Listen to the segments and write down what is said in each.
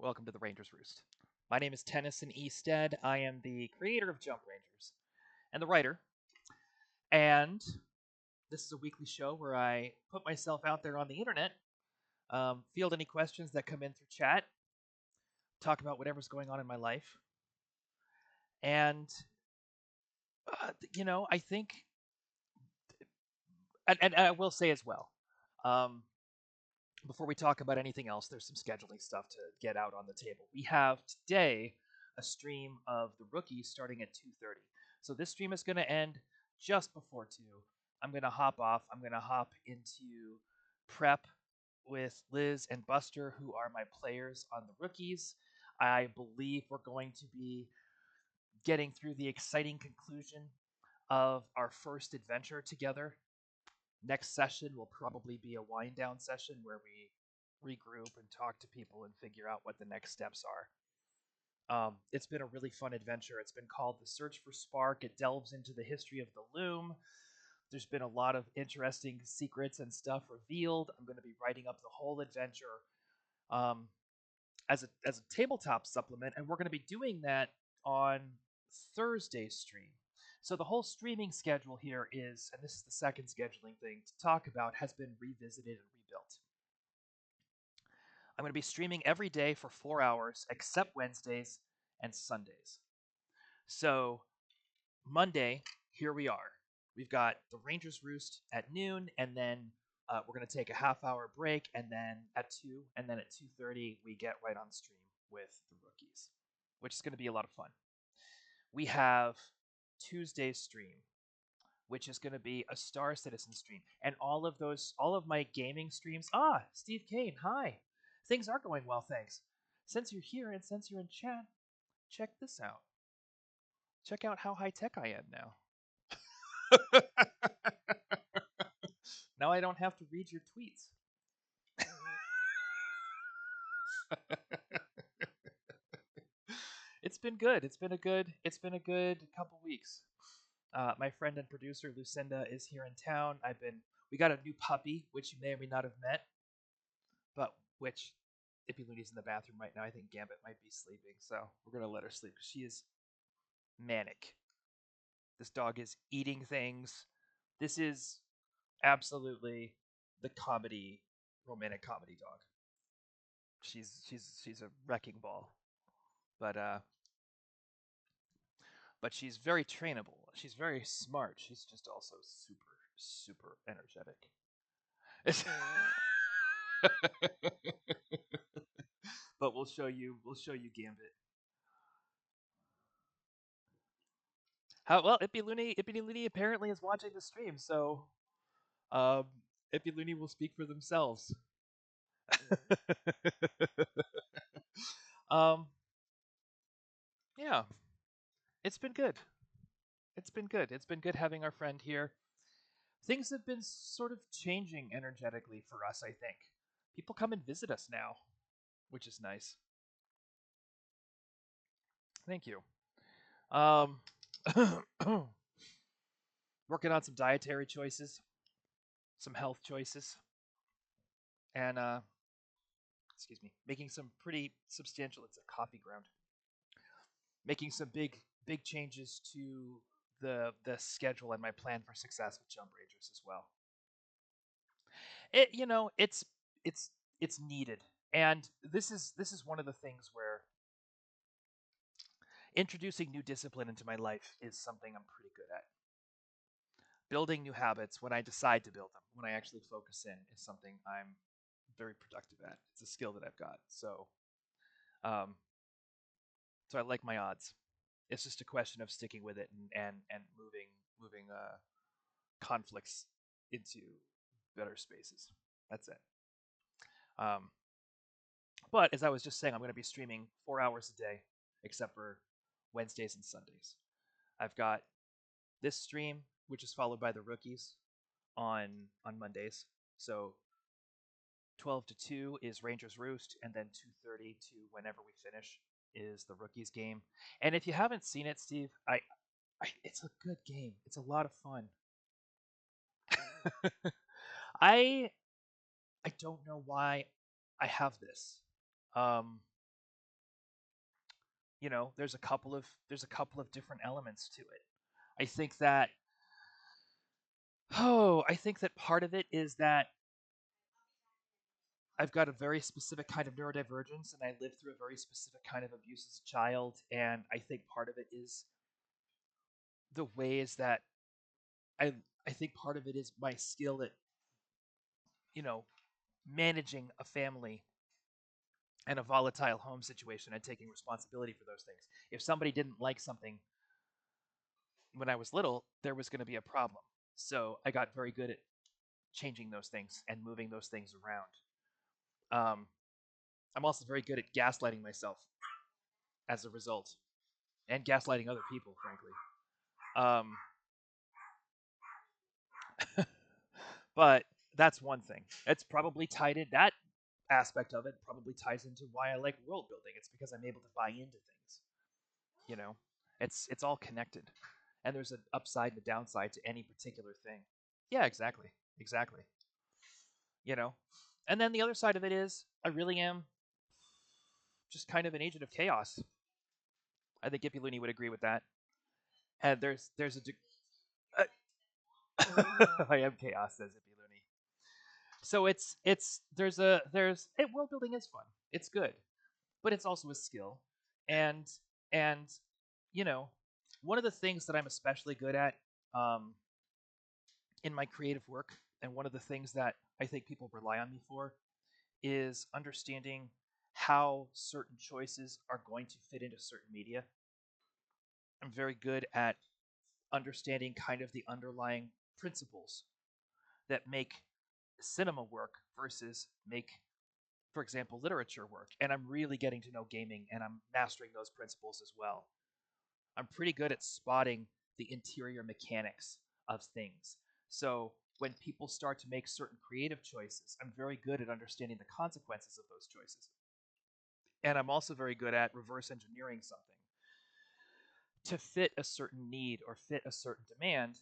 Welcome to the Rangers Roost. My name is Tennyson E. Stead. I am the creator of Jump Rangers and the writer. And this is a weekly show where I put myself out there on the internet, field any questions that come in through chat, talk about whatever's going on in my life. And, I think, and I will say as well, um, before we talk about anything else, there's some scheduling stuff to get out on the table. We have today a stream of the rookies starting at 2:30. So this stream is going to end just before 2. I'm going to hop off. I'm going to hop into prep with Liz and Buster, who are my players on the rookies. I believe we're going to be getting through the exciting conclusion of our first adventure together. Next session will probably be a wind down session where we regroup and talk to people and figure out what the next steps are. It's been a really fun adventure. It's been called The Search for Spark. It delves into the history of the loom. There's been a lot of interesting secrets and stuff revealed. I'm going to be writing up the whole adventure um, as a tabletop supplement, and we're going to be doing that on Thursday's stream. So the whole streaming schedule here is, and this is the second scheduling thing to talk about, has been revisited and rebuilt. I'm going to be streaming every day for 4 hours except Wednesdays and Sundays. So Monday, here we are. We've got the Rangers Roost at noon, and then we're going to take a half-hour break, and then at 2, and then at 2:30 we get right on stream with the rookies, which is going to be a lot of fun. We have Tuesday's stream, which is going to be a Star Citizen stream, and all of my gaming streams. Steve Kane, hi. Things are going well, thanks. Since you're here and since you're in chat, check this out. Check out how high tech I am now. Now I don't have to read your tweets. It's been good. It's been a good couple weeks. My friend and producer Lucinda is here in town. We got a new puppy, which you may or may not have met, but which Ippy Looney's in the bathroom right now. I think Gambit might be sleeping, so we're gonna let her sleep. She is manic. This dog is eating things. This is absolutely the romantic comedy dog. She's a wrecking ball, but she's very trainable. She's very smart. She's just also super energetic. But we'll show you Gambit. How well Ippy Looney apparently is watching the stream, so um Ippy Looney will speak for themselves. um yeah, it's been good. It's been good. It's been good having our friend here. Things have been sort of changing energetically for us, I think. People come and visit us now, which is nice. Thank you. Um, working on some dietary choices, some health choices, and excuse me, making some pretty substantial. It's a coffee ground. Making some big changes to the schedule and my plan for success with Jump Rangers as well. It's needed, and this is one of the things where introducing new discipline into my life is something I'm pretty good at. Building new habits when I decide to build them, when I actually focus in, is something I'm very productive at. It's a skill that I've got. Um, so I like my odds. It's just a question of sticking with it and moving conflicts into better spaces. That's it. Um, but as I was just saying, I'm going to be streaming 4 hours a day, except for Wednesdays and Sundays. I've got this stream, which is followed by the rookies on Mondays. So 12 to 2 is Rangers Roost, and then 2:30 to whenever we finish is the rookies game. And if you haven't seen it, Steve, it's a good game. It's a lot of fun. I I don't know why I have this. Um, there's a couple of different elements to it. I think that I think that part of it is that I've got a very specific kind of neurodivergence, and I lived through a very specific kind of abuse as a child, and I think part of it is the ways that I I think part of it is my skill at you know managing a family and a volatile home situation and taking responsibility for those things. If somebody didn't like something when I was little, there was going to be a problem. So I got very good at changing those things and moving those things around. Um, I'm also very good at gaslighting myself as a result, and gaslighting other people, frankly. Um, but that's one thing. It's probably tied in. That aspect of it probably ties into why I like world building. It's because I'm able to buy into things. You know, it's all connected, and there's an upside and a downside to any particular thing. Yeah, exactly, exactly. You know, and then the other side of it is I really am just kind of an agent of chaos. I think Gippy Looney would agree with that. And there's a I am chaos, says Gippy Looney. So it's there's world building is fun. It's good, but it's also a skill, and and you know one of the things that I'm especially good at um, in my creative work, and one of the things that I think people rely on me for, is understanding how certain choices are going to fit into certain media. I'm very good at understanding kind of the underlying principles that make cinema work versus make, for example, literature work. And I'm really getting to know gaming, and I'm mastering those principles as well. I'm pretty good at spotting the interior mechanics of things. So when people start to make certain creative choices, I'm very good at understanding the consequences of those choices. And I'm also very good at reverse engineering something to fit a certain need or fit a certain demand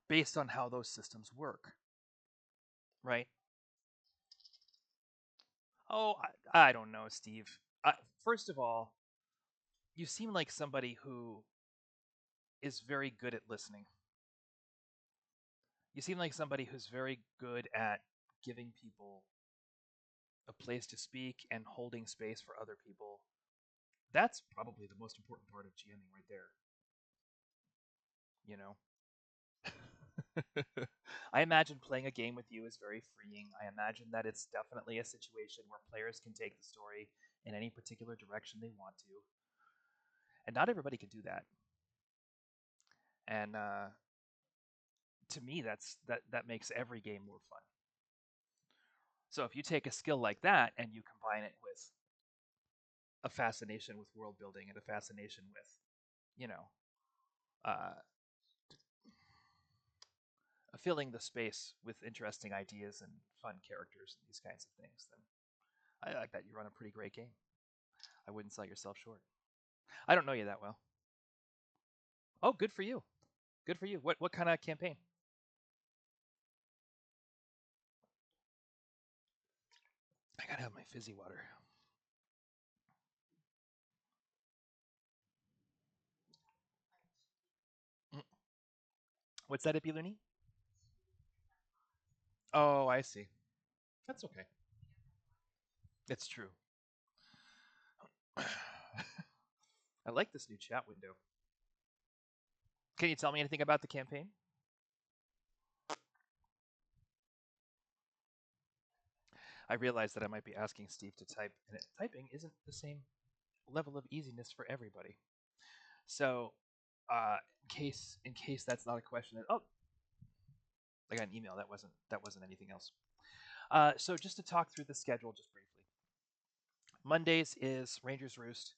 based on how those systems work, right? Oh, I don't know, Steve. First of all, you seem like somebody who is very good at listening. You seem like somebody who's very good at giving people a place to speak and holding space for other people. That's probably the most important part of GMing right there, you know? I imagine playing a game with you is very freeing. I imagine that it's definitely a situation where players can take the story in any particular direction they want to. And not everybody can do that. And to me, that makes every game more fun. So if you take a skill like that and you combine it with a fascination with world building and a fascination with, you know, uh, filling the space with interesting ideas and fun characters and these kinds of things, then I like that you run a pretty great game. I wouldn't sell yourself short. I don't know you that well. Oh, good for you. Good for you. What kind of campaign? I gotta have my fizzy water. Mm. What's that, Ipiluni? Oh, I see. That's okay. It's true. I like this new chat window. Can you tell me anything about the campaign? I realize that I might be asking Steve to type, and typing isn't the same level of easiness for everybody. So, in case that's not a question, oh, I got an email. That wasn't anything else. So just to talk through the schedule just briefly. Mondays is Rangers Roost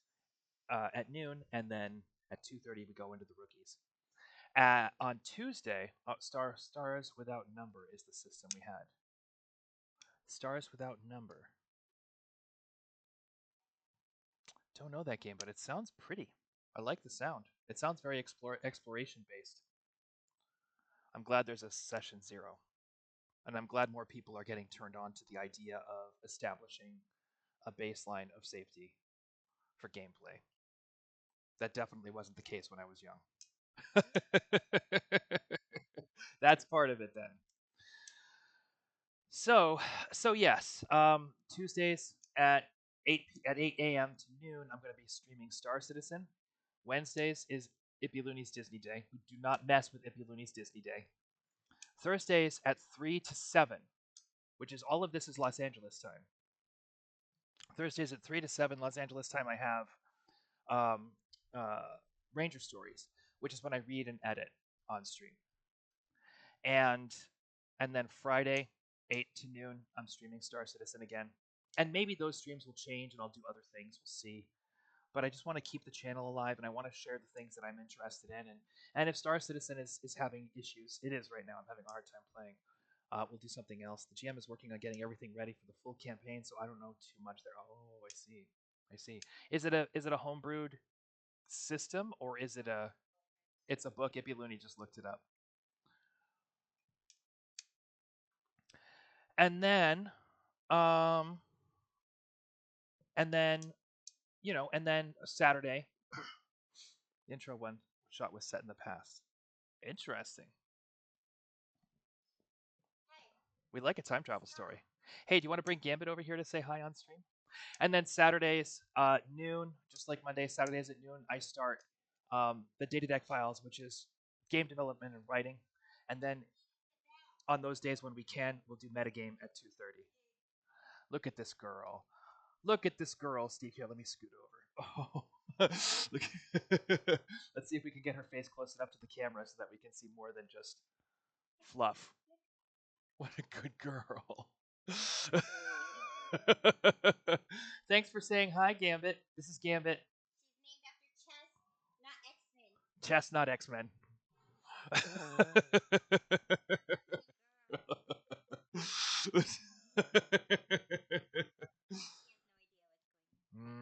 at noon, and then at 2:30 we go into the rookies. On Tuesday, Stars Without Number is the system we had. Stars Without Number. Don't know that game, but it sounds pretty. I like the sound. It sounds very exploration based. I'm glad there's a session zero, and I'm glad more people are getting turned on to the idea of establishing a baseline of safety for gameplay. That definitely wasn't the case when I was young. That's part of it then. So, so yes, Tuesdays at 8 a.m. to noon, I'm going to be streaming Star Citizen. Wednesdays is Ippy Looney's Disney Day. We do not mess with Ippy Looney's Disney Day. Thursdays at 3 to 7, which is all of this is Los Angeles time. Thursdays at 3 to 7 Los Angeles time, I have um, uh, Ranger Stories, which is when I read and edit on stream. And and then Friday, 8 to noon, I'm streaming Star Citizen again. And maybe those streams will change and I'll do other things. We'll see. But I just want to keep the channel alive and I want to share the things that I'm interested in. And if Star Citizen is having issues, it is right now. I'm having a hard time playing. We'll do something else. The GM is working on getting everything ready for the full campaign, so I don't know too much there. Oh, I see. I see. Is it a homebrewed system or is it a? It's a book. Ippy Looney just looked it up. And then, um, and then, and then Saturday. The intro one shot was set in the past. Interesting. We like a time travel story. Hey, do you want to bring Gambit over here to say hi on stream? And then Saturdays, noon, just like Monday, Saturdays at noon, I start the Data Deck Files, which is game development and writing. And then on those days when we can, we'll do metagame at 2:30. Look at this girl. Look at this girl, Steve. Here, let me scoot over. Oh. Look. Let's see if we can get her face close enough to the camera so that we can see more than just fluff. What a good girl. Thanks for saying hi, Gambit. This is Gambit. She's named after Chess, not X-Men.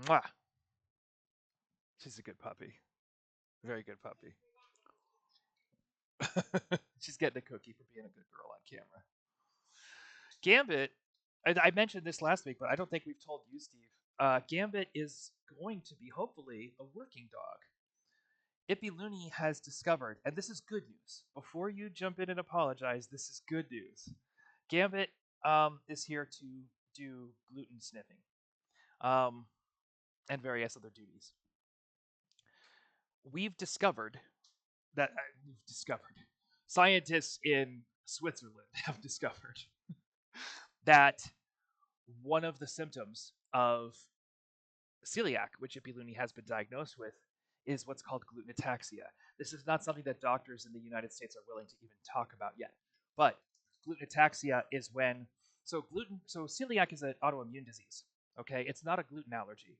Mwah. She's a good puppy. Very good puppy. She's getting a cookie for being a good girl on camera. Gambit, I mentioned this last week, but I don't think we've told you, Steve. Gambit is going to be, hopefully, a working dog. Ippy Looney has discovered, and this is good news. Before you jump in and apologize, this is good news. Gambit is here to do gluten sniffing and various other duties. We've discovered that scientists in Switzerland have discovered that one of the symptoms of celiac, which Ippy Looney has been diagnosed with, is what's called gluten ataxia. This is not something that doctors in the United States are willing to even talk about yet. But gluten ataxia is when so celiac is an autoimmune disease. Okay, it's not a gluten allergy.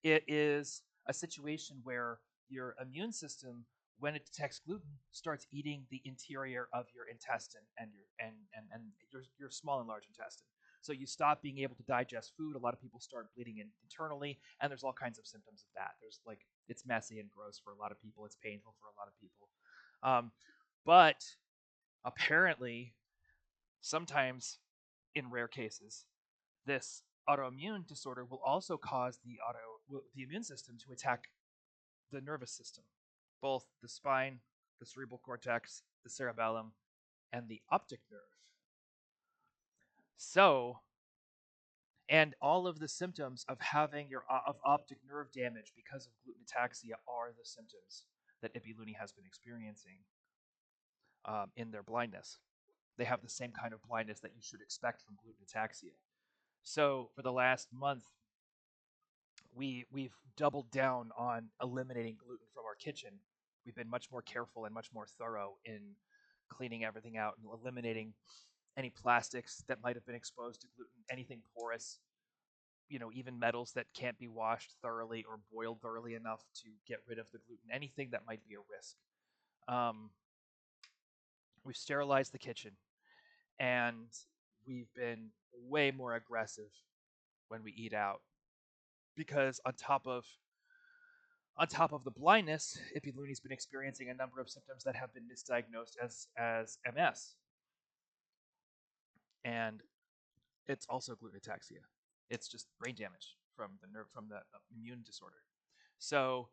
It is a situation where your immune system, when it detects gluten, starts eating the interior of your intestine and your small and large intestine. So you stop being able to digest food. A lot of people start bleeding internally, and there's all kinds of symptoms of that. There's like it's messy and gross for a lot of people. It's painful for a lot of people. But apparently, sometimes in rare cases, this autoimmune disorder will also cause the immune system to attack the nervous system, both the spine, the cerebral cortex, the cerebellum, and the optic nerve. So, and all of the symptoms of having your of optic nerve damage because of gluten ataxia are the symptoms that Ippy Looney has been experiencing in their blindness. They have the same kind of blindness that you should expect from gluten ataxia. So for the last month, we've doubled down on eliminating gluten from our kitchen. We've been much more careful and much more thorough in cleaning everything out and eliminating any plastics that might have been exposed to gluten, anything porous, even metals that can't be washed thoroughly or boiled thoroughly enough to get rid of the gluten, anything that might be a risk. We've sterilized the kitchen, and we've been way more aggressive when we eat out because on top of the blindness, Ippy Looney's been experiencing a number of symptoms that have been misdiagnosed as MS, and it's also gluten ataxia. It's just brain damage from the immune disorder. So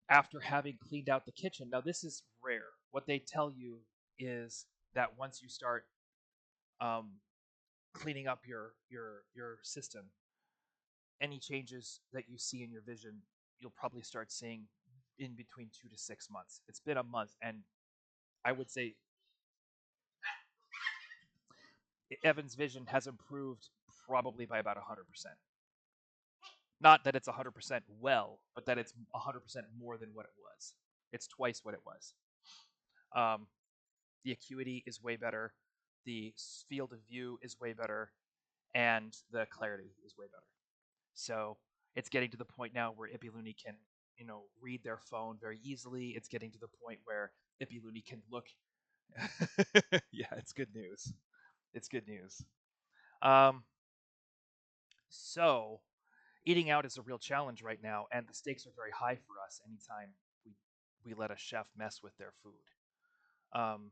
after having cleaned out the kitchen, now this is rare. What they tell you is that once you start um, cleaning up your system, any changes that you see in your vision, you'll probably start seeing in between 2 to 6 months. It's been a month, and I would say Evan's vision has improved probably by about 100%. Not that it's 100% well, but that it's 100% more than what it was. It's twice what it was. Um, the acuity is way better, the field of view is way better, and the clarity is way better. So it's getting to the point now where Ipiluni can, read their phone very easily. It's getting to the point where Ipiluni can look. Yeah, it's good news. It's good news. Um, so eating out is a real challenge right now, and the stakes are very high for us anytime we let a chef mess with their food. Um,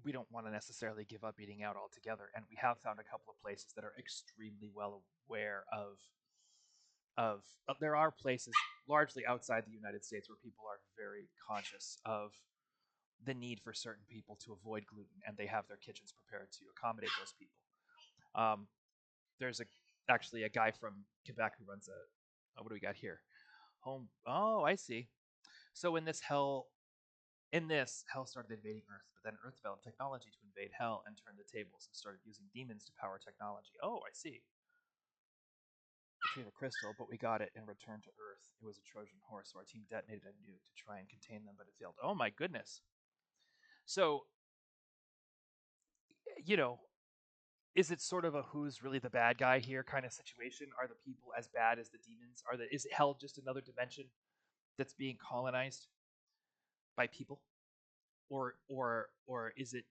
we don't want to necessarily give up eating out altogether, and we have found a couple of places that are extremely well aware of there are places largely outside the United States where people are very conscious of the need for certain people to avoid gluten, and they have their kitchens prepared to accommodate those people. Um, there's actually a guy from Quebec who runs what do we got here? Home. Oh, I see. So in this, Hell started invading Earth, but then Earth developed technology to invade Hell and turn the tables and started using demons to power technology. Oh, I see. Retrieve a crystal, but we got it and returned to Earth. It was a Trojan horse, so our team detonated a nuke to try and contain them, but it failed. Oh my goodness. So, you know, is it sort of a who's really the bad guy here kind of situation? Are the people as bad as the demons? Is Hell just another dimension that's being colonized by people? Or is it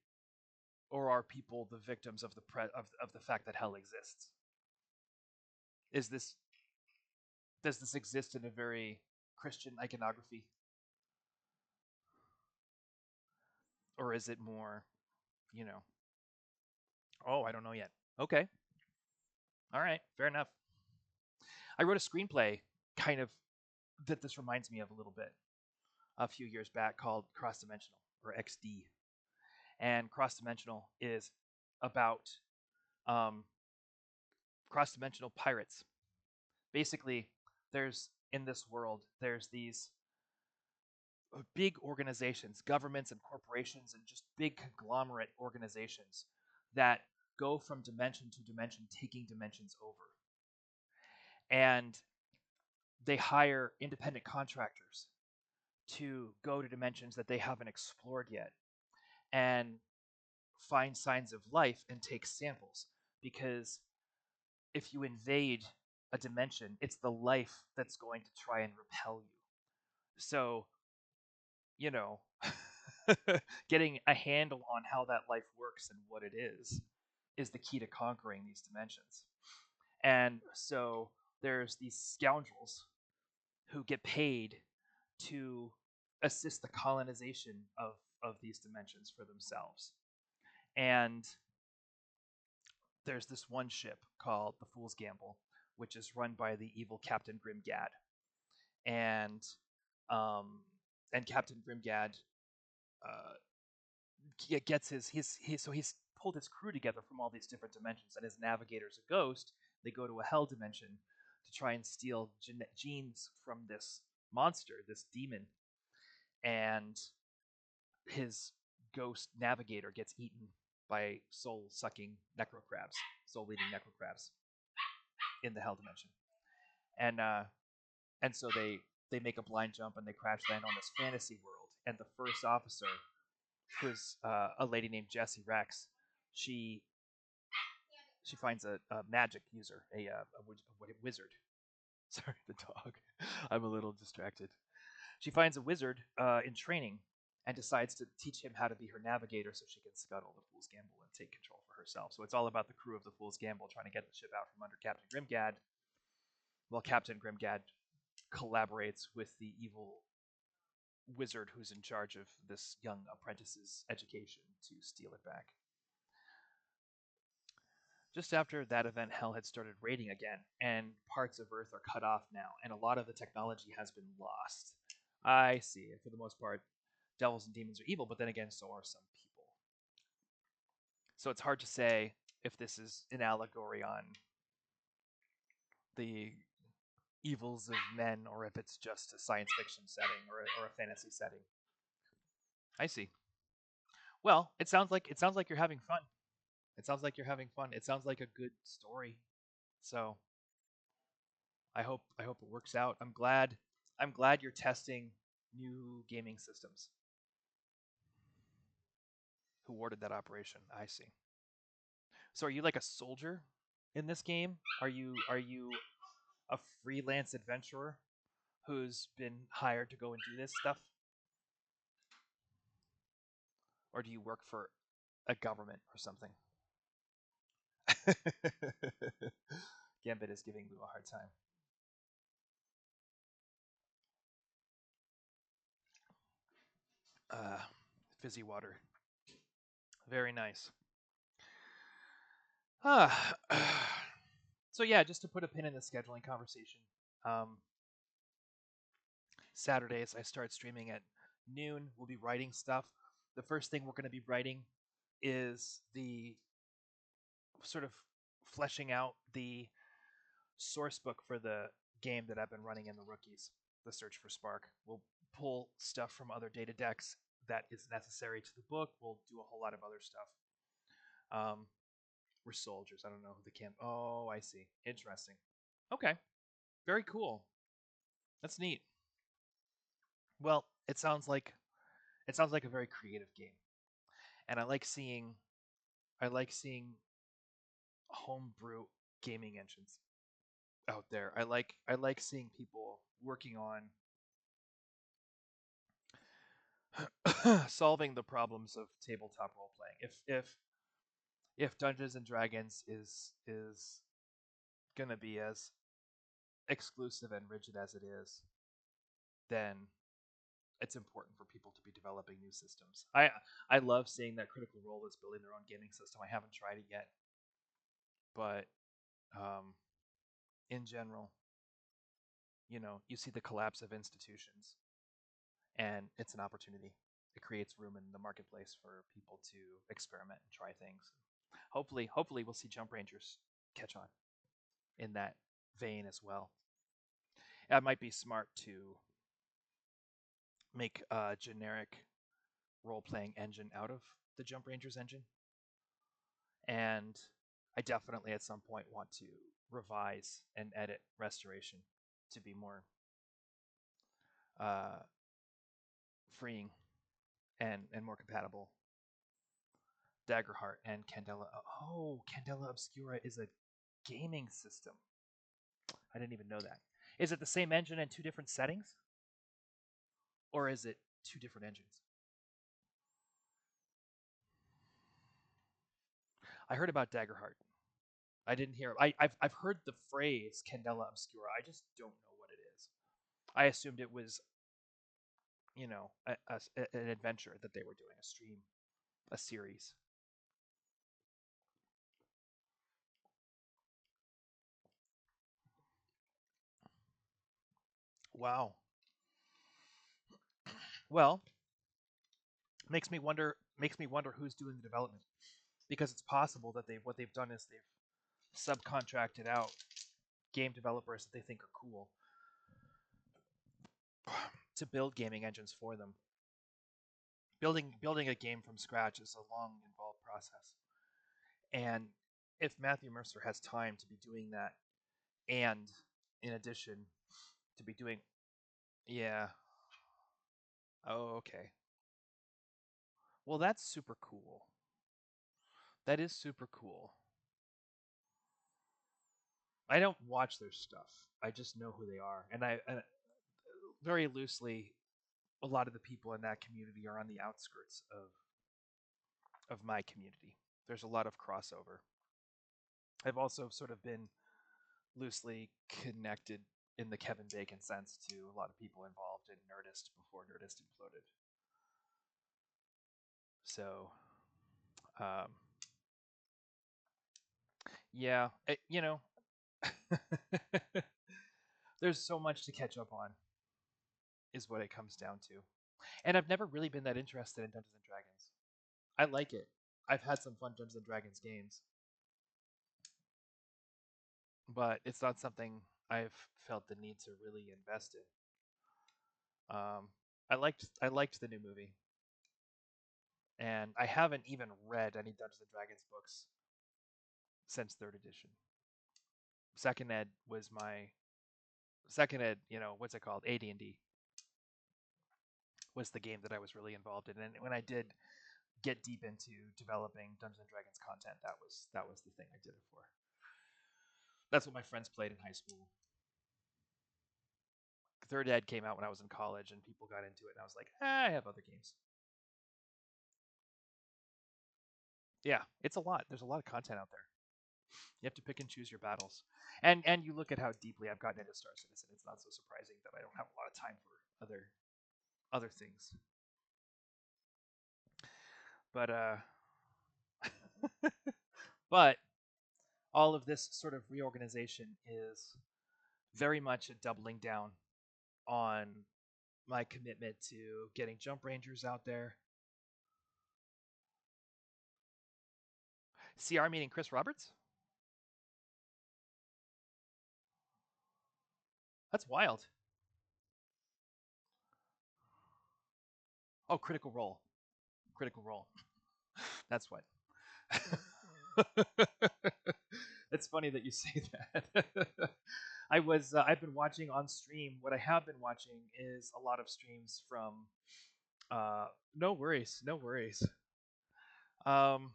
or are people the victims of of the fact that Hell exists? Is this Does this exist in a very Christian iconography, or is it more, you know? Oh, I don't know yet. Okay, all right, fair enough. I wrote a screenplay, kind of that this reminds me of a little bit a few years back called Cross Dimensional or XD, and Cross Dimensional is about um, cross dimensional pirates. Basically, there's in this world there's these big organizations, governments and corporations, and just big conglomerate organizations that go from dimension to dimension, taking dimensions over. And they hire independent contractors to go to dimensions that they haven't explored yet and find signs of life and take samples. Because if you invade a dimension, it's the life that's going to try and repel you. So, you know, getting a handle on how that life works and what it is the key to conquering these dimensions. And so there's these scoundrels who get paid to assist the colonization of these dimensions for themselves. And there's this one ship called the Fool's Gamble, which is run by the evil Captain Grimgad. And um, and Captain Grimgad uh, gets he's pulled his crew together from all these different dimensions, and his navigator's a ghost. They go to a hell dimension to try and steal genes from this monster, this demon, and his ghost navigator gets eaten by soul-sucking necrocrabs, soul-eating necrocrabs in the hell dimension, and so they make a blind jump and they crash land on this fantasy world, and the first officer, who's a lady named Jessie Rex, she she finds a magic user, a wizard. Sorry, the dog. I'm a little distracted. She finds a wizard in training and decides to teach him how to be her navigator so she can scuttle the Fool's Gamble and take control for herself. So it's all about the crew of the Fool's Gamble trying to get the ship out from under Captain Grimgad, while Captain Grimgad collaborates with the evil wizard who's in charge of this young apprentice's education to steal it back. Just after that event, hell had started raining again, and parts of Earth are cut off now, and a lot of the technology has been lost. I see. And for the most part, devils and demons are evil, but then again, so are some people. So it's hard to say if this is an allegory on the evils of men or if it's just a science fiction setting or a fantasy setting. I see. Well, it sounds like you're having fun. It sounds like you're having fun. It sounds like a good story. So I hope it works out. I'm glad you're testing new gaming systems. Who ordered that operation? I see. So are you like a soldier in this game? Are you a freelance adventurer who's been hired to go and do this stuff? Or do you work for a government or something? Gambit is giving you a hard time. Uh, Fizzy water. Very nice. Ah, so yeah, just to put a pin in the scheduling conversation. Um, Saturdays I start streaming at noon. We'll be writing stuff. The first thing we're going to be writing is the sort of fleshing out the source book for the game that I've been running in the rookies, the Search for Spark. We'll pull stuff from other data decks that is necessary to the book. We'll do a whole lot of other stuff. Um, we're soldiers. I don't know who the camp. Oh, I see. Interesting. Okay. Very cool. That's neat. Well, it sounds like a very creative game, and I like seeing homebrew gaming engines out there. I like seeing people working on solving the problems of tabletop role playing. If Dungeons and Dragons is gonna be as exclusive and rigid as it is, then it's important for people to be developing new systems. I love seeing that Critical Role is building their own gaming system. I haven't tried it yet, but um, in general, you see the collapse of institutions, and it's an opportunity. It creates room in the marketplace for people to experiment and try things. Hopefully, we'll see Jump Rangers catch on in that vein as well. It might be smart to make a generic role playing engine out of the Jump Rangers engine. And I definitely at some point want to revise and edit Restoration to be more uh, freeing and more compatible. Daggerheart and Candela. Oh, Candela Obscura is a gaming system. I didn't even know that. Is it the same engine in two different settings? Or is it two different engines? I heard about Daggerheart. I didn't hear. I've heard the phrase Candela Obscura. I just don't know what it is. I assumed it was an adventure that they were doing, a stream, a series. Wow. Well, makes me wonder who's doing the development because it's possible that they've done is they've subcontracted out game developers that they think are cool to build gaming engines for them. Building a game from scratch is a long, involved process. And if Matthew Mercer has time to be doing that, and in addition to be doing, yeah, oh, okay. Well, that's super cool. That is super cool. I don't watch their stuff. I just know who they are, and very loosely, a lot of the people in that community are on the outskirts of my community. There's a lot of crossover. I've also sort of been loosely connected in the Kevin Bacon sense to a lot of people involved in Nerdist before Nerdist imploded. So, um, Yeah, there's so much to catch up on, is what it comes down to. And I've never really been that interested in Dungeons and Dragons. I like it. I've had some fun Dungeons and Dragons games, but it's not something I've felt the need to really invest in. I liked the new movie, and I haven't even read any Dungeons and Dragons books since third edition. Second ed was my second ed. What's it called? AD&D was the game that I was really involved in, and when I did get deep into developing Dungeons and Dragons content, that was the thing I did it for. That's what my friends played in high school. Third ed came out when I was in college, and people got into it, and I was like, I have other games. Yeah, it's a lot. There's a lot of content out there. You have to pick and choose your battles, and you look at how deeply I've gotten into Star Citizen. It's not so surprising that I don't have a lot of time for other things. But but all of this sort of reorganization is very much a doubling down on my commitment to getting Jump Rangers out there. CR meaning Chris Roberts? That's wild. Oh, Critical Role. Critical Role. That's what. It's funny that you say that. I've been watching on stream. What I have been watching is a lot of streams from no worries, no worries. Um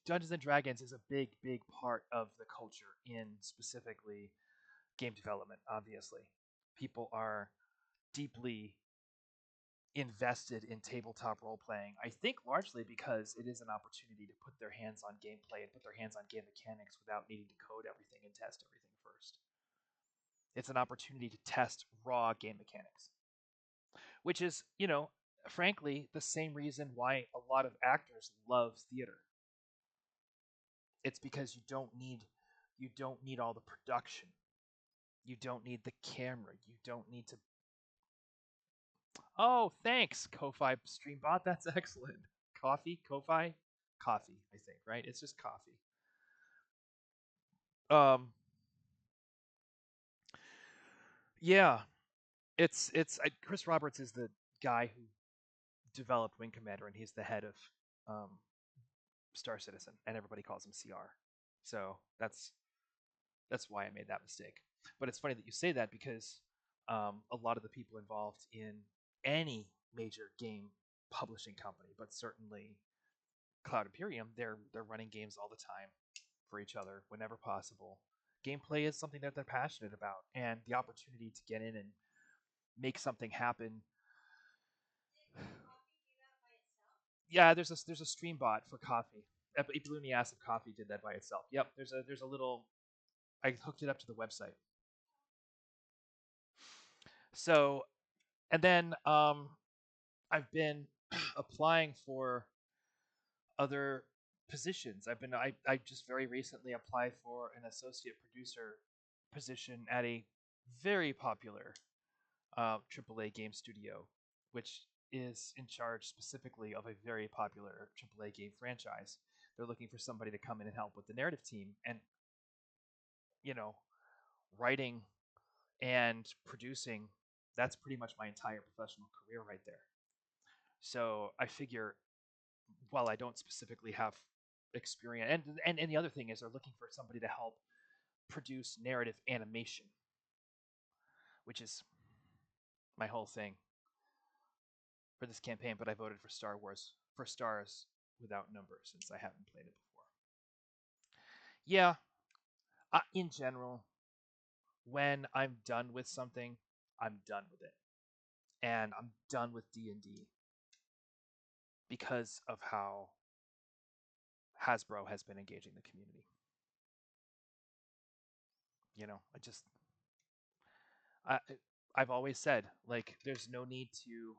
Dungeons and Dragons is a big, big part of the culture in specifically game development. Obviously, people are deeply invested in tabletop role playing. I think largely because it is an opportunity to put their hands on gameplay and put their hands on game mechanics without needing to code everything and test everything first. It's an opportunity to test raw game mechanics, which is, frankly, the same reason why a lot of actors love theater. It's because you don't need all the production. You don't need the camera. You don't need to. Oh, thanks, Ko-fi Streambot. That's excellent. Coffee, Ko-fi, coffee. I think right. It's just coffee. Um, yeah, Chris Roberts is the guy who developed Wing Commander, and he's the head of um, Star Citizen, and everybody calls him CR. So that's why I made that mistake. But it's funny that you say that because a lot of the people involved in any major game publishing company, but certainly Cloud Imperium, they're running games all the time for each other whenever possible. Gameplay is something that they're passionate about, and the opportunity to get in and make something happen. Yeah, there's a stream bot for coffee. Epilunia Acid Coffee did that by itself. Yep, there's a little. I hooked it up to the website. So, and then I've been applying for other positions. I just very recently applied for an associate producer position at a very popular AAA game studio, which is in charge specifically of a very popular AAA game franchise. They're looking for somebody to come in and help with the narrative team and you know writing and producing. That's pretty much my entire professional career right there. So I figure while I don't specifically have experience, and the other thing is they're looking for somebody to help produce narrative animation, which is my whole thing for this campaign. But I voted for Star Wars for Stars Without Number since I haven't played it before. Yeah, in general, when I'm done with something, I'm done with it, and I'm done with D&D because of how Hasbro has been engaging the community. I just I I've always said like there's no need to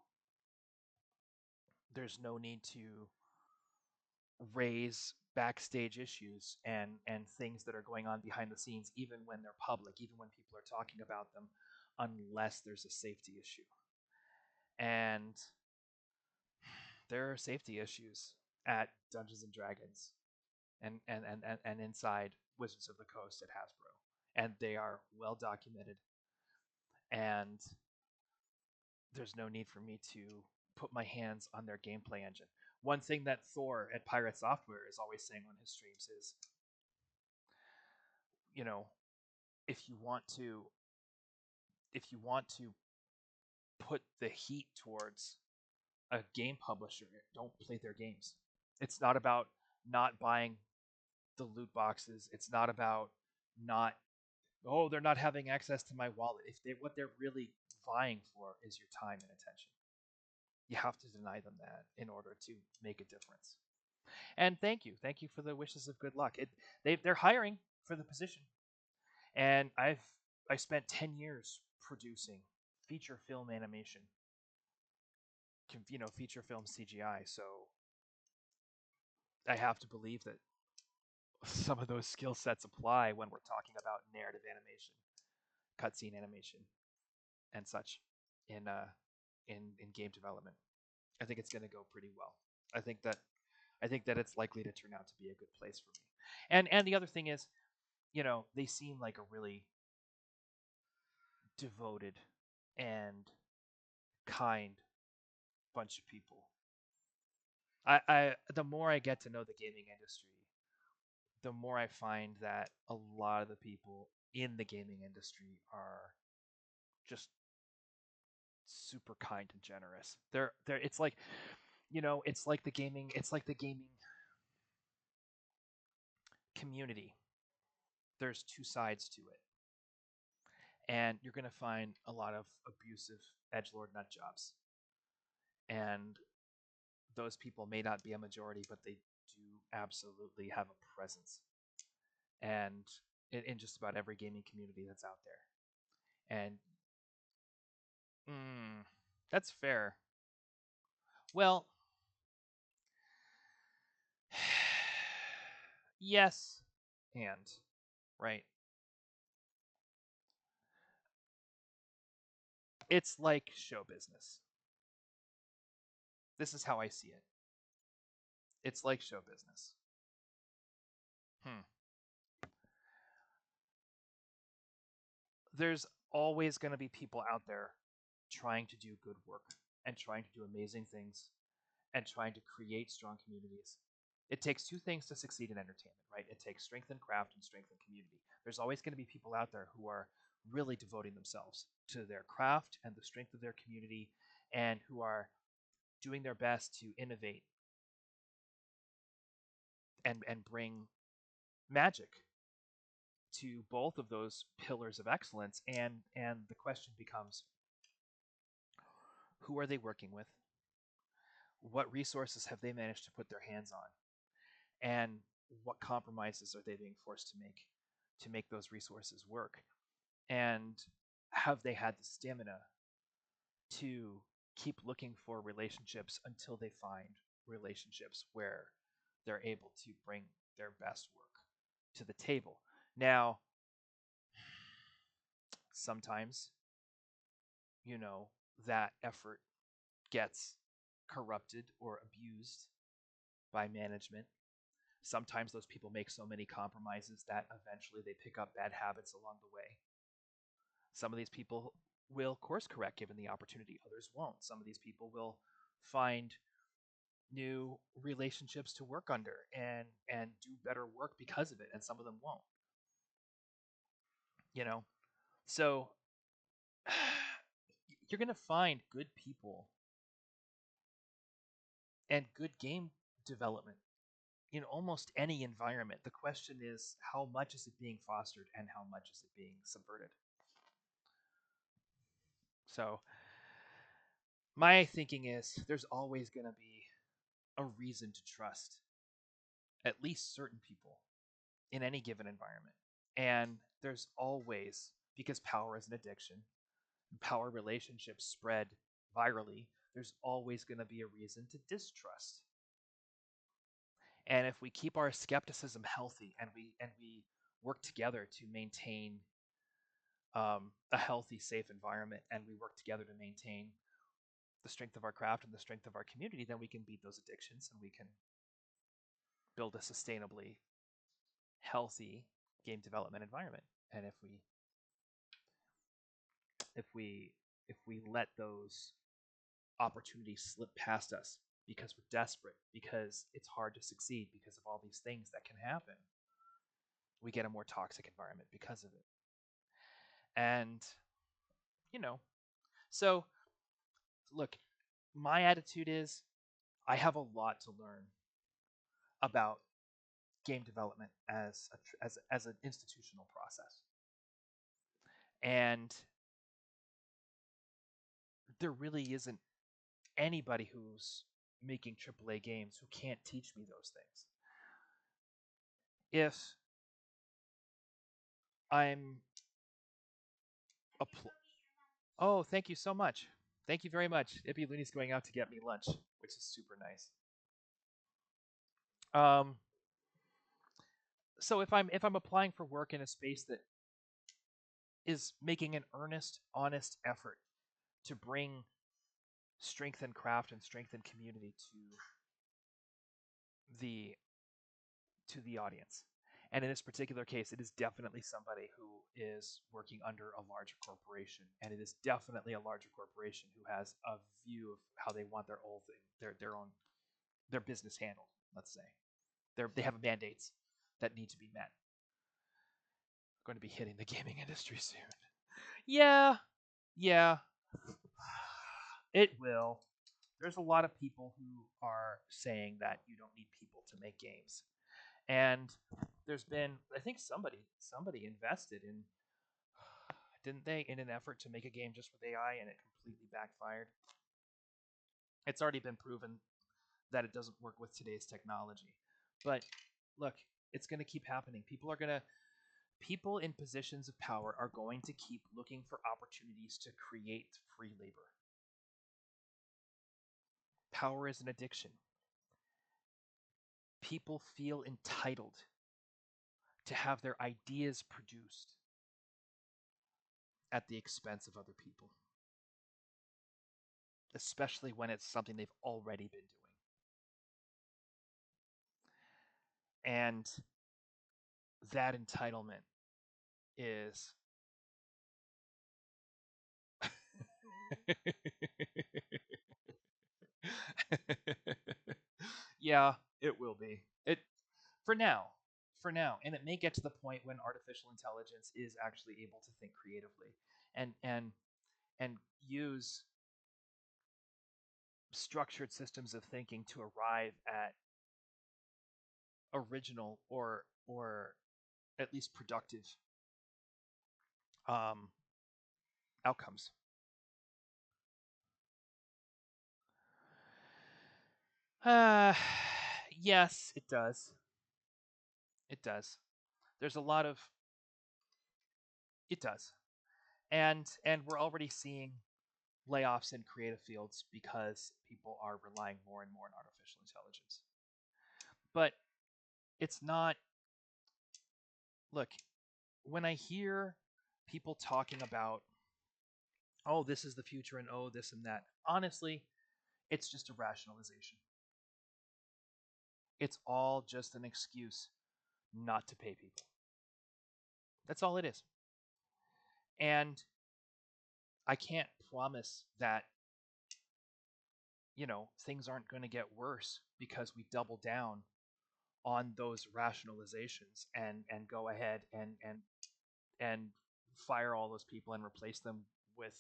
raise backstage issues and things that are going on behind the scenes, even when they're public, even when people are talking about them, unless there's a safety issue. And there are safety issues at Dungeons and Dragons and inside Wizards of the Coast at Hasbro, and they are well documented. And there's no need for me to put my hands on their gameplay engine. One thing that Thor at Pirate Software is always saying on his streams is, you know, if you want to if you want to put the heat towards a game publisher, don't play their games. It's not about not buying the loot boxes. It's not about not, oh, they're not having access to my wallet. If they what they're really vying for is your time and attention. You have to deny them that in order to make a difference. And thank you for the wishes of good luck. They're hiring for the position, and I spent 10 years producing feature film animation, feature film CGI. So I have to believe that some of those skill sets apply when we're talking about narrative animation, cutscene animation, and such in in game development. I think it's going to go pretty well. I think that I think that it's likely to turn out to be a good place for me. And the other thing is, they seem like a really devoted and kind bunch of people. I the more I get to know the gaming industry, the more I find that a lot of the people in the gaming industry are just super kind and generous. They're it's like, it's like the gaming community. There's two sides to it. And you're going to find a lot of abusive edgelord nut jobs. And those people may not be a majority, but they do absolutely have a presence. And in just about every gaming community that's out there. And that's fair. Well, yes, and right. It's like show business. This is how I see it. It's like show business. Hmm. There's always going to be people out there trying to do good work and trying to do amazing things and trying to create strong communities. It takes two things to succeed in entertainment, right? It takes strength in craft and strength in community. There's always going to be people out there who are really devoting themselves to their craft and the strength of their community, and who are doing their best to innovate and bring magic to both of those pillars of excellence. And the question becomes, who are they working with? What resources have they managed to put their hands on? And what compromises are they being forced to make those resources work? And have they had the stamina to keep looking for relationships until they find relationships where they're able to bring their best work to the table? Now, sometimes, you know, that effort gets corrupted or abused by management. Sometimes those people make so many compromises that eventually they pick up bad habits along the way. Some of these people will course correct given the opportunity, others won't. Some of these people will find new relationships to work under and do better work because of it, and some of them won't. You know, so you're gonna find good people and good game development in almost any environment. The question is, how much is it being fostered and how much is it being subverted? So my thinking is there's always going to be a reason to trust at least certain people in any given environment. And there's always, because power is an addiction, power relationships spread virally, there's always going to be a reason to distrust. And if we keep our skepticism healthy and we work together to maintain a healthy, safe environment, and we work together to maintain the strength of our craft and the strength of our community, then we can beat those addictions and we can build a sustainably healthy game development environment. And if we if we let those opportunities slip past us because we're desperate, because it's hard to succeed, because of all these things that can happen, we get a more toxic environment because of it. And you know, so look, my attitude is I have a lot to learn about game development as an institutional process, and there really isn't anybody who's making AAA games who can't teach me those things. If I'm a pl- oh, thank you so much. Thank you very much. Ippy Looney's going out to get me lunch, which is super nice. Um, so if I'm applying for work in a space that is making an earnest, honest effort to bring strength and craft and strength and community the to the audience. And in this particular case, it is definitely somebody who is working under a larger corporation, and it is definitely a larger corporation who has a view of how they want their whole thing, their business handled. Let's say they have mandates that need to be met. Going to be hitting the gaming industry soon. Yeah, yeah, it will. There's a lot of people who are saying that you don't need people to make games, and there's been, I think, somebody invested in, didn't they, in an effort to make a game just with AI, and it completely backfired. It's already been proven that it doesn't work with today's technology. But look, it's going to keep happening. People in positions of power are going to keep looking for opportunities to create free labor. Power is an addiction. People feel entitled to have their ideas produced at the expense of other people, especially when it's something they've already been doing. And that entitlement is yeah, it will be. It for now. For now. And it may get to the point when artificial intelligence is actually able to think creatively and use structured systems of thinking to arrive at original or at least productive um, outcomes. Uh, yes, it does. It does. There's a lot of it does, and we're already seeing layoffs in creative fields because people are relying more and more on artificial intelligence. But it's not. Look, when I hear people talking about, oh, this is the future and oh, this and that, honestly, it's just a rationalization. It's all just an excuse not to pay people. That's all it is. And I can't promise that, things aren't going to get worse because we double down on those rationalizations and go ahead and fire all those people and replace them with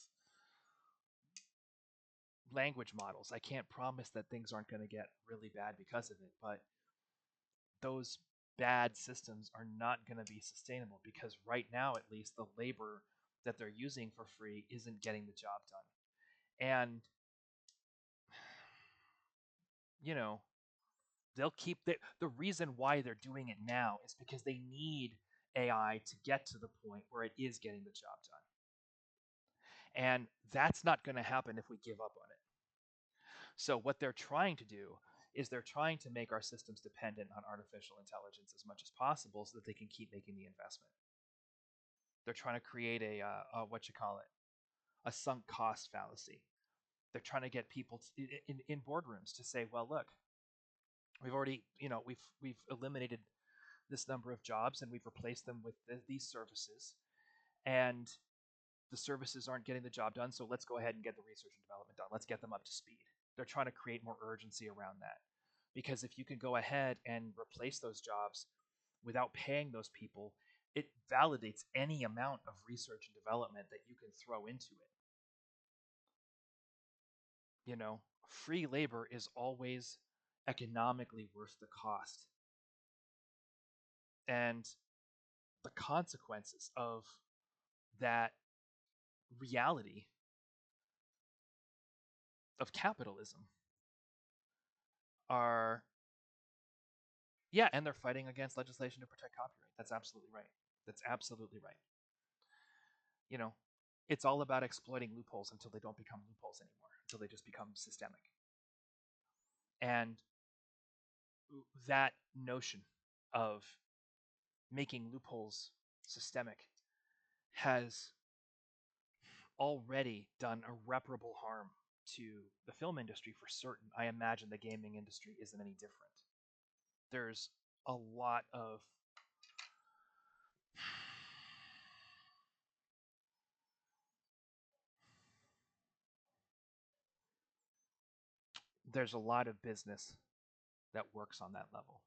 language models. I can't promise that things aren't going to get really bad because of it, but those bad systems are not going to be sustainable because right now, at least, the labor that they're using for free isn't getting the job done. And, you know, they'll keep the reason why they're doing it now is because they need AI to get to the point where it is getting the job done. And that's not going to happen if we give up on it. So what they're trying to do is they're trying to make our systems dependent on artificial intelligence as much as possible so that they can keep making the investment. They're trying to create a what you call it, a sunk cost fallacy. They're trying to get people in boardrooms to say, well, look, we've already, we've eliminated this number of jobs and we've replaced them with these services, and the services aren't getting the job done, so let's go ahead and get the research and development done. Let's get them up to speed. They're trying to create more urgency around that. Because if you can go ahead and replace those jobs without paying those people, it validates any amount of research and development that you can throw into it. Free labor is always economically worth the cost. And the consequences of that reality of capitalism are, yeah, and they're fighting against legislation to protect copyright. That's absolutely right. That's absolutely right. You know, it's all about exploiting loopholes until they don't become loopholes anymore, until they just become systemic. And that notion of making loopholes systemic has already done irreparable harm to the film industry for certain. I imagine the gaming industry isn't any different. There's a lot of there's a lot of business that works on that level.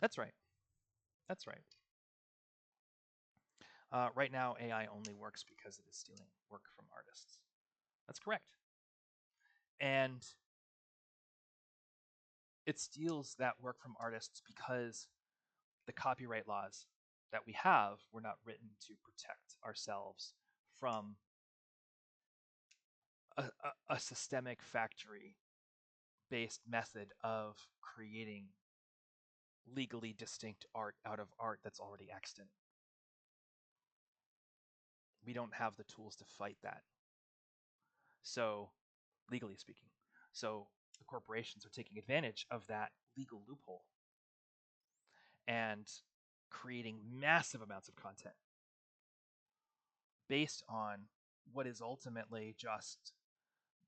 That's right. That's right. Right now, AI only works because it is stealing work from artists. That's correct. And it steals that work from artists because the copyright laws that we have were not written to protect ourselves from a systemic factory based method of creating legally distinct art out of art that's already extant. We don't have the tools to fight that. So, legally speaking. So, the corporations are taking advantage of that legal loophole and creating massive amounts of content based on what is ultimately just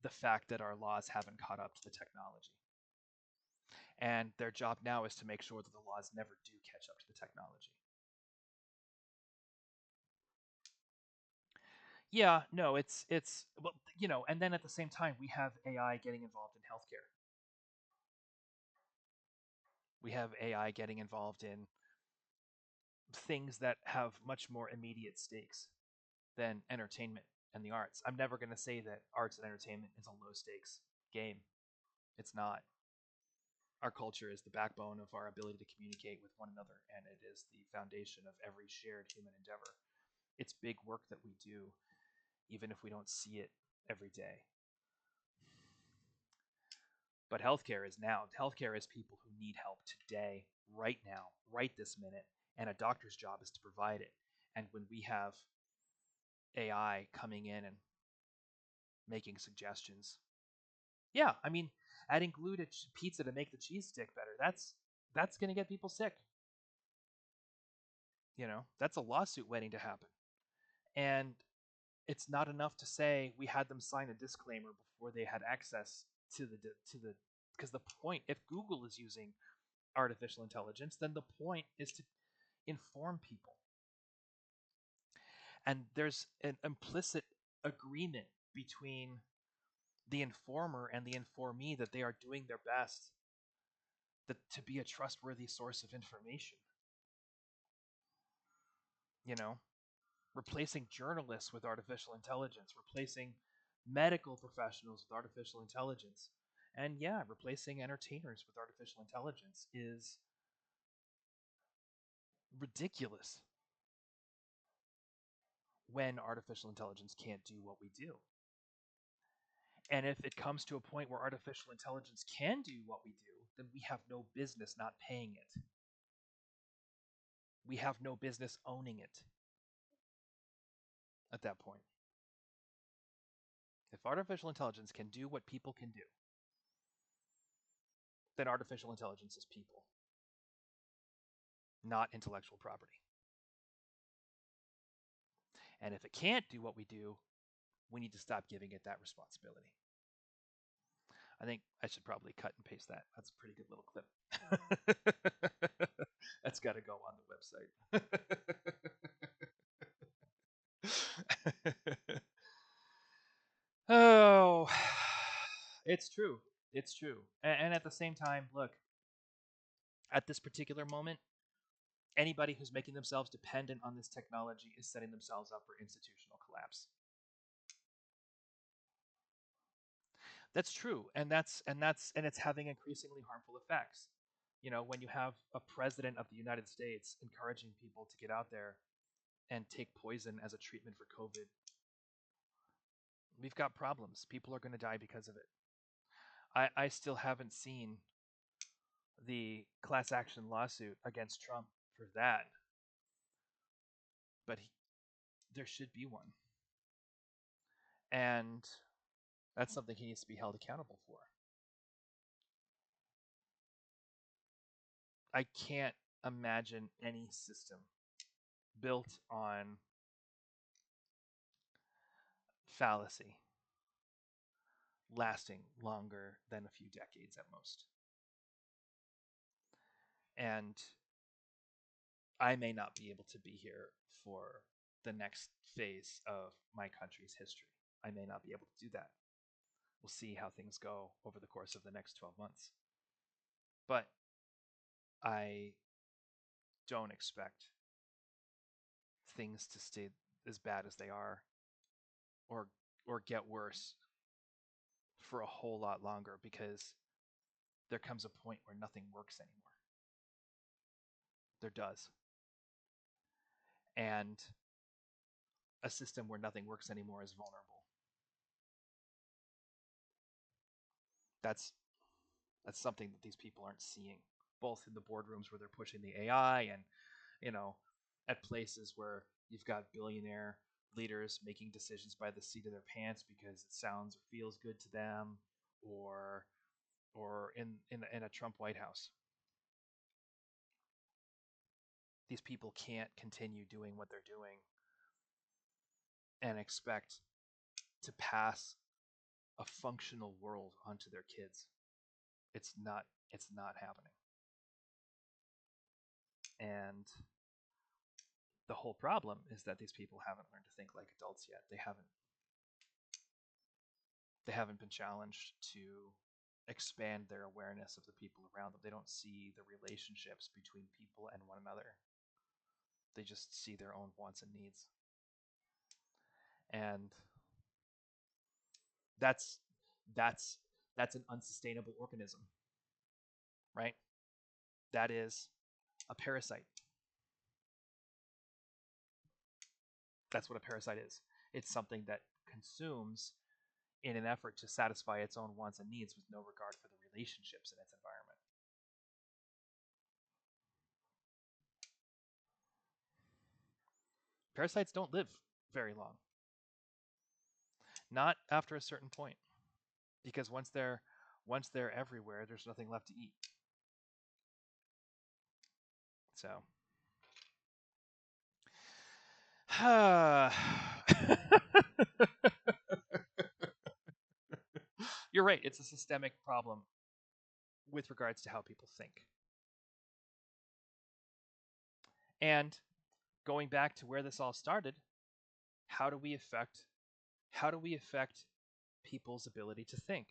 the fact that our laws haven't caught up to the technology. And their job now is to make sure that the laws never do catch up to the technology. Yeah, no, it's well, and then at the same time we have AI getting involved in healthcare. We have AI getting involved in things that have much more immediate stakes than entertainment and the arts. I'm never going to say that arts and entertainment is a low stakes game. It's not. Our culture is the backbone of our ability to communicate with one another, and it is the foundation of every shared human endeavor. It's big work that we do, even if we don't see it every day. But healthcare is now. Healthcare is people who need help today, right now, right this minute, and a doctor's job is to provide it. And when we have AI coming in and making suggestions, yeah, I mean, adding glue to pizza to make the cheese stick better, that's going to get people sick. That's a lawsuit waiting to happen. And it's not enough to say we had them sign a disclaimer before they had access to the because the point, if Google is using artificial intelligence, then the point is to inform people. And there's an implicit agreement between the informer and the informee that they are doing their best to be a trustworthy source of information. You know, replacing journalists with artificial intelligence, replacing medical professionals with artificial intelligence, and yeah, replacing entertainers with artificial intelligence is ridiculous when artificial intelligence can't do what we do. And if it comes to a point where artificial intelligence can do what we do, then we have no business not paying it. We have no business owning it at that point. If artificial intelligence can do what people can do, then artificial intelligence is people, not intellectual property. And if it can't do what we do, we need to stop giving it that responsibility. I think I should probably cut and paste that. That's a pretty good little clip. That's got to go on the website. Oh, it's true. It's true. And at the same time, look, at this particular moment, anybody who's making themselves dependent on this technology is setting themselves up for institutional collapse. That's true, and it's having increasingly harmful effects. You know, when you have a president of the United States encouraging people to get out there and take poison as a treatment for COVID, we've got problems. People are going to die because of it. I still haven't seen the class action lawsuit against Trump for that, but there should be one. And that's something he needs to be held accountable for. I can't imagine any system built on fallacy lasting longer than a few decades at most. And I may not be able to be here for the next phase of my country's history. I may not be able to do that. We'll see how things go over the course of the next 12 months. But I don't expect things to stay as bad as they are or get worse for a whole lot longer, because there comes a point where nothing works anymore. There does. And a system where nothing works anymore is vulnerable. That's something that these people aren't seeing, both in the boardrooms where they're pushing the AI, and you know, at places where you've got billionaire leaders making decisions by the seat of their pants because it sounds or feels good to them, or in a Trump White House. These people can't continue doing what they're doing and expect to pass a functional world onto their kids. It's not happening. And the whole problem is that these people haven't learned to think like adults yet. They haven't been challenged to expand their awareness of the people around them. They don't see the relationships between people and one another. They just see their own wants and needs. And that's that's that's an unsustainable organism, right? That is a parasite. That's what a parasite is. It's something that consumes in an effort to satisfy its own wants and needs with no regard for the relationships in its environment. Parasites don't live very long. Not after a certain point, because once they're everywhere, there's nothing left to eat. So, you're right. It's a systemic problem with regards to how people think. And going back to where this all started, how do we affect how do we affect people's ability to think?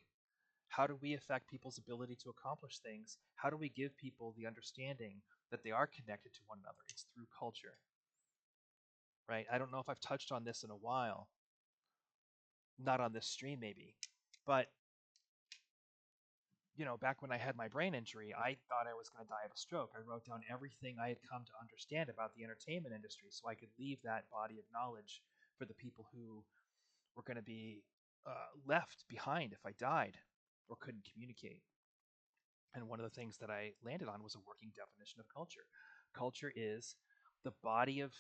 How do we affect people's ability to accomplish things? How do we give people the understanding that they are connected to one another? It's through culture, right? I don't know if I've touched on this in a while, not on this stream maybe, but back when I had my brain injury, I thought I was going to die of a stroke. I wrote down everything I had come to understand about the entertainment industry so I could leave that body of knowledge for the people who were going to be left behind if I died or couldn't communicate. And one of the things that I landed on was a working definition of culture. Culture is the body of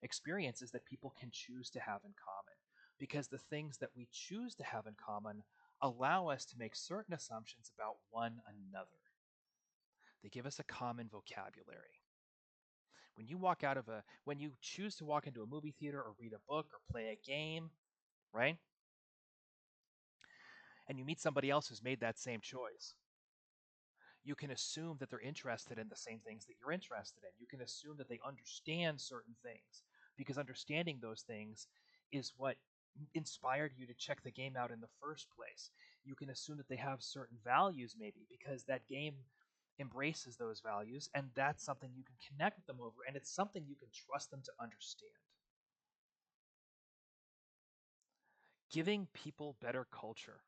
experiences that people can choose to have in common. because the things that we choose to have in common allow us to make certain assumptions about one another. They give us a common vocabulary. When you choose to walk into a movie theater or read a book or play a game, right? And you meet somebody else who's made that same choice, you can assume that they're interested in the same things that you're interested in. You can assume that they understand certain things because understanding those things is what inspired you to check the game out in the first place. You can assume that they have certain values, maybe, because that game embraces those values, and that's something you can connect with them over, and it's something you can trust them to understand. Giving people better culture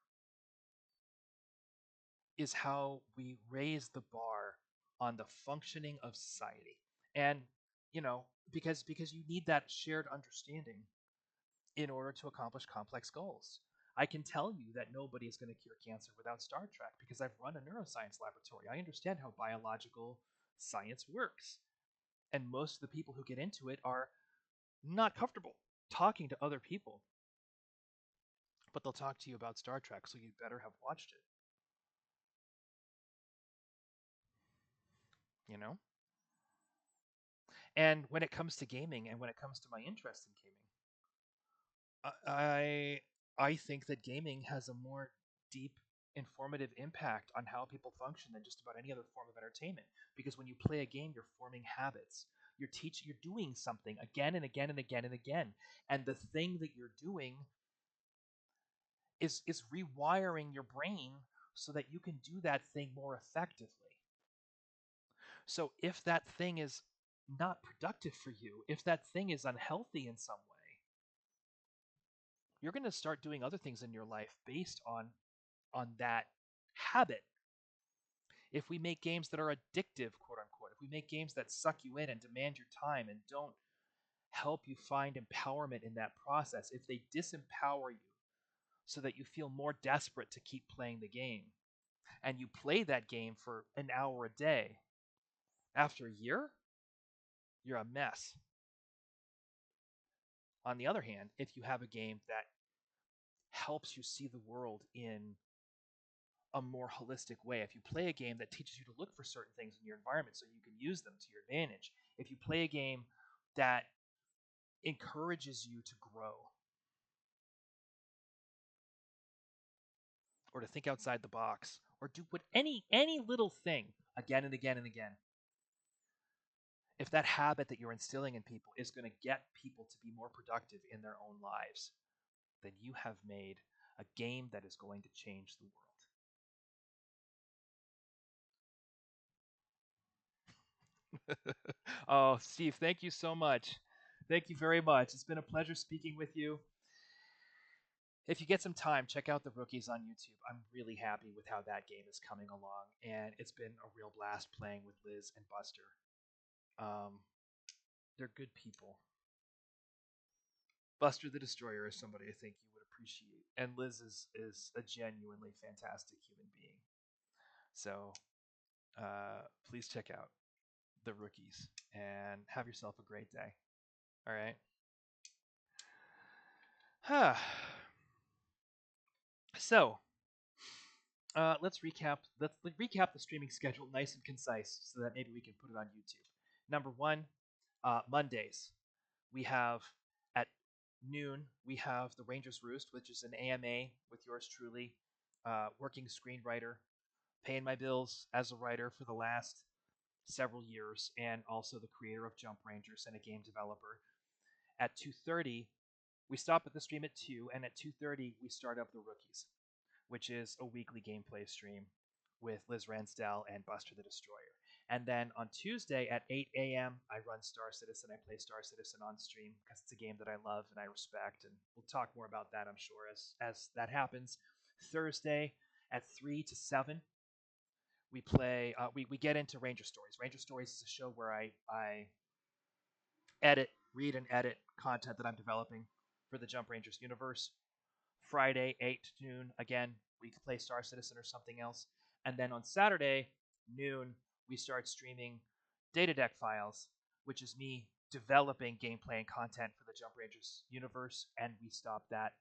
is how we raise the bar on the functioning of society. And because you need that shared understanding in order to accomplish complex goals. I can tell you that nobody is going to cure cancer without Star Trek because I've run a neuroscience laboratory. I understand how biological science works. And most of the people who get into it are not comfortable talking to other people, but they'll talk to you about Star Trek, so you better have watched it, you know? And when it comes to gaming and when it comes to my interest in gaming, I I think that gaming has a more deep informative impact on how people function than just about any other form of entertainment. Because when you play a game, you're forming habits. You're doing something again and again and again and again. And the thing that you're doing is rewiring your brain so that you can do that thing more effectively. So if that thing is not productive for you, if that thing is unhealthy in some way, you're going to start doing other things in your life based on that habit. If we make games that are addictive, quote unquote, if we make games that suck you in and demand your time and don't help you find empowerment in that process, if they disempower you so that you feel more desperate to keep playing the game, and you play that game for an hour a day, after a year, you're a mess. On the other hand, if you have a game that helps you see the world in a more holistic way, if you play a game that teaches you to look for certain things in your environment so you can use them to your advantage, if you play a game that encourages you to grow or to think outside the box or do what any little thing again and again and again, if that habit that you're instilling in people is going to get people to be more productive in their own lives, then you have made a game that is going to change the world. Oh, Steve, thank you so much. Thank you very much. It's been a pleasure speaking with you. If you get some time, check out the Rookies on YouTube. I'm really happy with how that game is coming along, and it's been a real blast playing with Liz and Buster. Um, they're good people. Buster the Destroyer is somebody I think you would appreciate, and Liz is a genuinely fantastic human being. So please check out the Rookies and have yourself a great day. All right. So let's recap. Let's recap the streaming schedule nice and concise, so that maybe we can put it on YouTube. Number one, Mondays. We have at noon. We have the Rangers Roost, which is an AMA with yours truly, working screenwriter, paying my bills as a writer for the last several years, and also the creator of Jump Rangers and a game developer. At 2:30, we stop at the stream at 2, and at 2:30 we start up the Rookies, which is a weekly gameplay stream with Liz Ransdell and Buster the Destroyer. And then on Tuesday at 8 a.m., I run Star Citizen. I play Star Citizen on stream because it's a game that I love and I respect. And we'll talk more about that, I'm sure, as that happens. Thursday at 3 to 7, we play. We get into Ranger Stories. Ranger Stories is a show where I read and edit content that I'm developing for the Jump Rangers universe. Friday, 8 to noon, again, we could play Star Citizen or something else. And then on Saturday, noon, we start streaming Data Deck Files, which is me developing gameplay and content for the Jump Rangers universe, and we stop that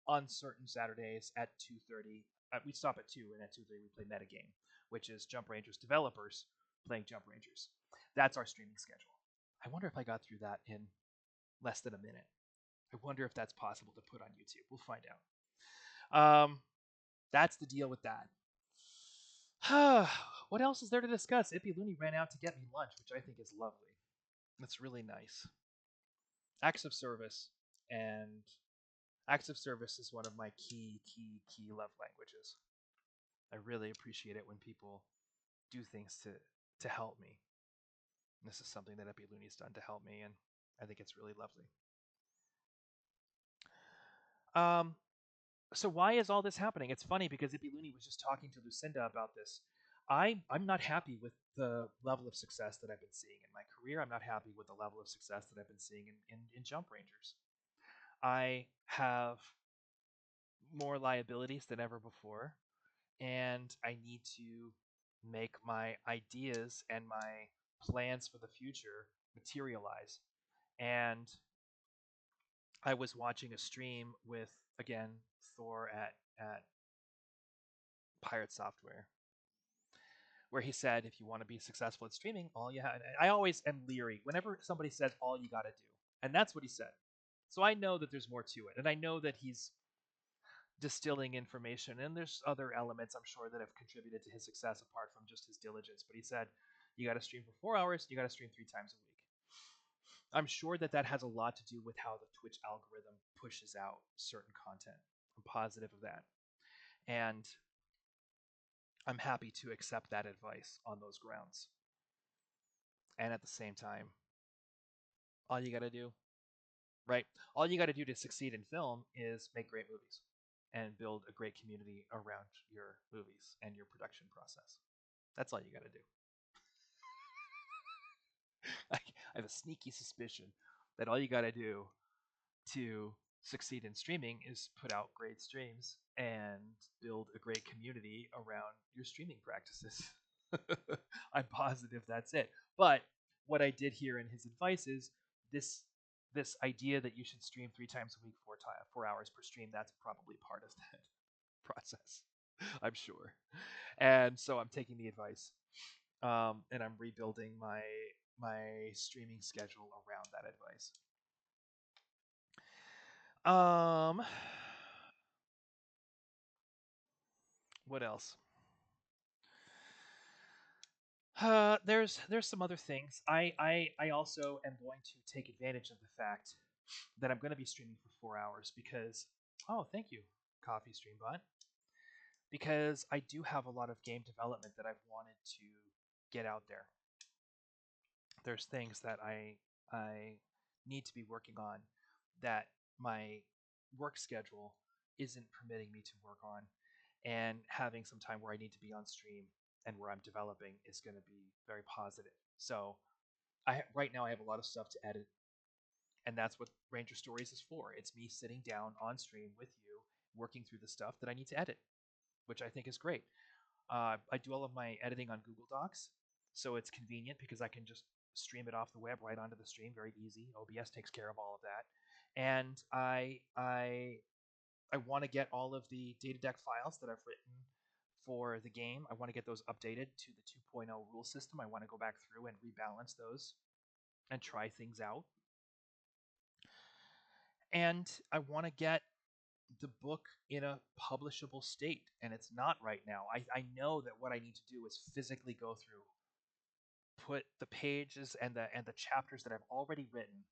on certain Saturdays at 2:30. We stop at 2, and at 2:30 we play Metagame, which is Jump Rangers developers playing Jump Rangers. That's our streaming schedule. I wonder if I got through that in less than a minute. I wonder if that's possible to put on YouTube. We'll find out. That's the deal with that. What else is there to discuss? Ippy Looney ran out to get me lunch, which I think is lovely. That's really nice. Acts of service, and acts of service is one of my key love languages. I really appreciate it when people do things to help me. And this is something that Ippy Looney's done to help me, and I think it's really lovely. Um, so why is all this happening? It's funny because Ippy Looney was just talking to Lucinda about this. I'm not happy with the level of success that I've been seeing in my career. I'm not happy with the level of success that I've been seeing in Jump Rangers. I have more liabilities than ever before, and I need to make my ideas and my plans for the future materialize. And I was watching a stream with, again, Thor at Pirate Software, where he said, if you want to be successful at streaming, all you have. I always am leery whenever somebody says all you got to do, and that's what he said. So I know that there's more to it, and I know that he's distilling information, and there's other elements I'm sure that have contributed to his success apart from just his diligence. But he said, you got to stream for 4 hours, you got to stream 3 times a week. I'm sure that that has a lot to do with how the Twitch algorithm pushes out certain content. I'm positive of that. And I'm happy to accept that advice on those grounds. And at the same time, all you got to do, right? All you got to do to succeed in film is make great movies and build a great community around your movies and your production process. That's all you got to do. I have a sneaky suspicion that all you got to do to succeed in streaming is put out great streams and build a great community around your streaming practices. I'm positive that's it. But what I did hear in his advice is this idea that you should stream 3 times a week, 4 hours per stream. That's probably part of that process, I'm sure. And so I'm taking the advice, and I'm rebuilding my streaming schedule around that advice. What else? There's some other things. I also am going to take advantage of the fact that I'm going to be streaming for 4 hours because thank you, Coffee Streambot, because I do have a lot of game development that I've wanted to get out there. There's things that I need to be working on that my work schedule isn't permitting me to work on, and having some time where I need to be on stream and where I'm developing is going to be very positive. So right now I have a lot of stuff to edit, and that's what Ranger Stories is for. It's me sitting down on stream with you, working through the stuff that I need to edit, which I think is great. I do all of my editing on Google Docs, so it's convenient because I can just stream it off the web right onto the stream, very easy. OBS takes care of all of that, and I want to get all of the data deck files that I've written for the game. I want to get those updated to the 2.0 rule system. I want to go back through and rebalance those and try things out. And I want to get the book in a publishable state, and it's not right now. I know that what I need to do is physically go through, put the pages and the chapters that I've already written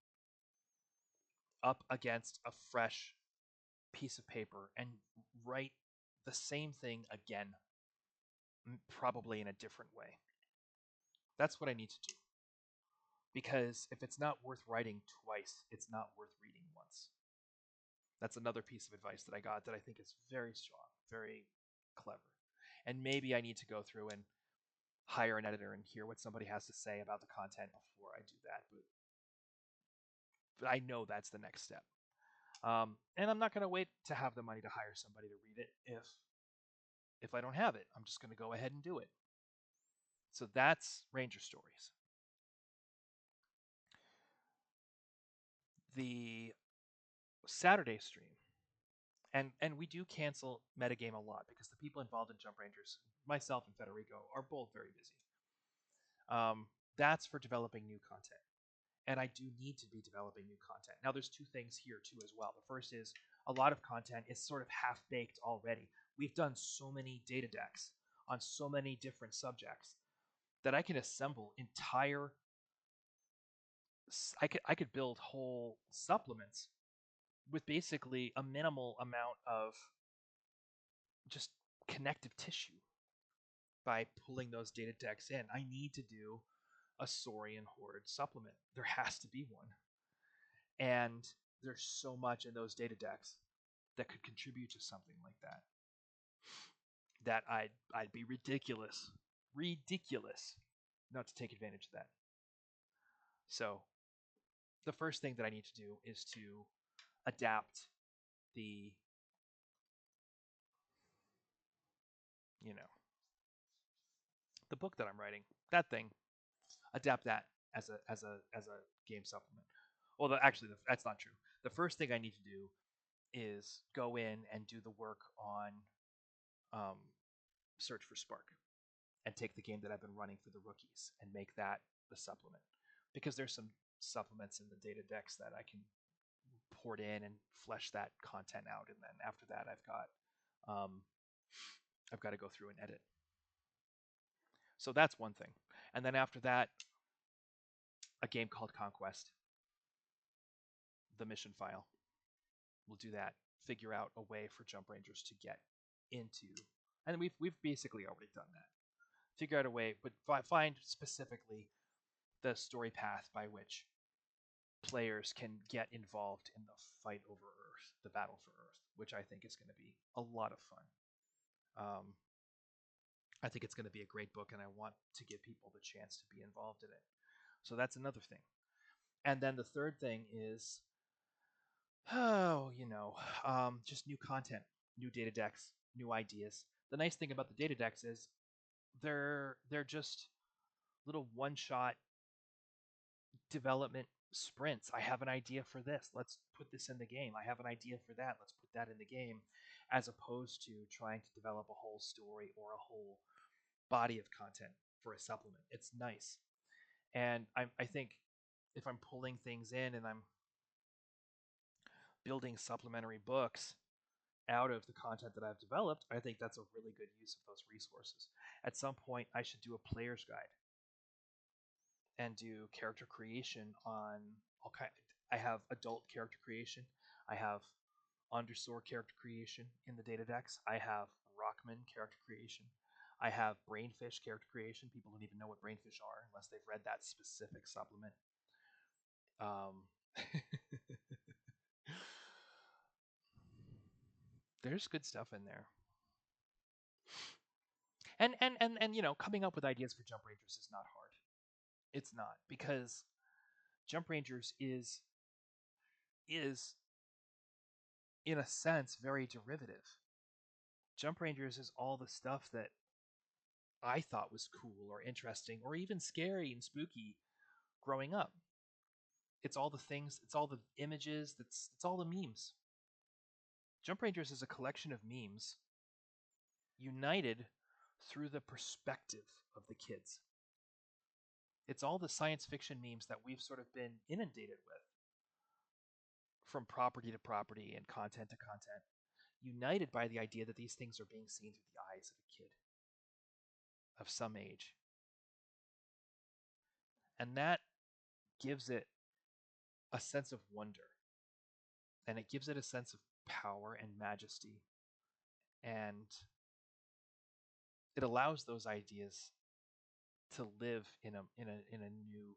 up against a fresh piece of paper and write the same thing again, probably in a different way. That's what I need to do. Because if it's not worth writing twice, it's not worth reading once. That's another piece of advice that I got that I think is very strong, very clever. And maybe I need to go through and hire an editor and hear what somebody has to say about the content before I do that. But I know that's the next step. And I'm not going to wait to have the money to hire somebody to read it if I don't have it. I'm just going to go ahead and do it. So that's Ranger Stories. The Saturday stream, and we do cancel metagame a lot because the people involved in Jump Rangers, myself and Federico, are both very busy. That's for developing new content, and I do need to be developing new content. Now, there's two things here too as well. The first is a lot of content is sort of half baked already. We've done so many data decks on so many different subjects that I can assemble entire. I could build whole supplements with basically a minimal amount of just connective tissue by pulling those data decks in. I need to do a Saurian Horde supplement. There has to be one. And there's so much in those data decks that could contribute to something like that. That I'd be ridiculous not to take advantage of that. So the first thing that I need to do is to adapt the, you know, the book that I'm writing, that thing, adapt that as a game supplement. Well, actually, that's not true. The first thing I need to do is go in and do the work on um, Search for Spark and take the game that I've been running for the rookies and make that the supplement, because there's some supplements in the data decks that I can port in and flesh that content out, and then after that um, I've got to go through and edit. So that's one thing, and then after that, a game called Conquest, the mission file. We'll do that. Figure out a way for Jump Rangers to get into, and we've basically already done that. Figure out a way, but find specifically the story path by which players can get involved in the fight over Earth, the battle for Earth, which I think is going to be a lot of fun. I think it's going to be a great book, and I want to give people the chance to be involved in it. So that's another thing. And then the third thing is, just new content, new data decks, new ideas. The nice thing about the data decks is they're just little one-shot development sprints. I have an idea for this. Let's put this in the game. I have an idea for that. Let's put that in the game, as opposed to trying to develop a whole story or a whole body of content for a supplement. It's nice. And I think if I'm pulling things in and I'm building supplementary books out of the content that I've developed, I think that's a really good use of those resources. At some point, I should do a player's guide and do character creation on all kind. I have adult character creation. I have Undersoar character creation in the data decks. I have Rockman character creation. I have Brainfish character creation. People don't even know what Brainfish are unless they've read that specific supplement. There's good stuff in there. And coming up with ideas for Jump Rangers is not hard. It's not, because Jump Rangers is in a sense very derivative. Jump Rangers is all the stuff that I thought was cool or interesting or even scary and spooky growing up. It's all the things, it's all the images, it's all the memes. Jump Rangers is a collection of memes united through the perspective of the kids. It's all the science fiction memes that we've sort of been inundated with, from property to property and content to content, united by the idea that these things are being seen through the eyes of a kid of some age. And that gives it a sense of wonder, and it gives it a sense of power and majesty, and it allows those ideas to live in a new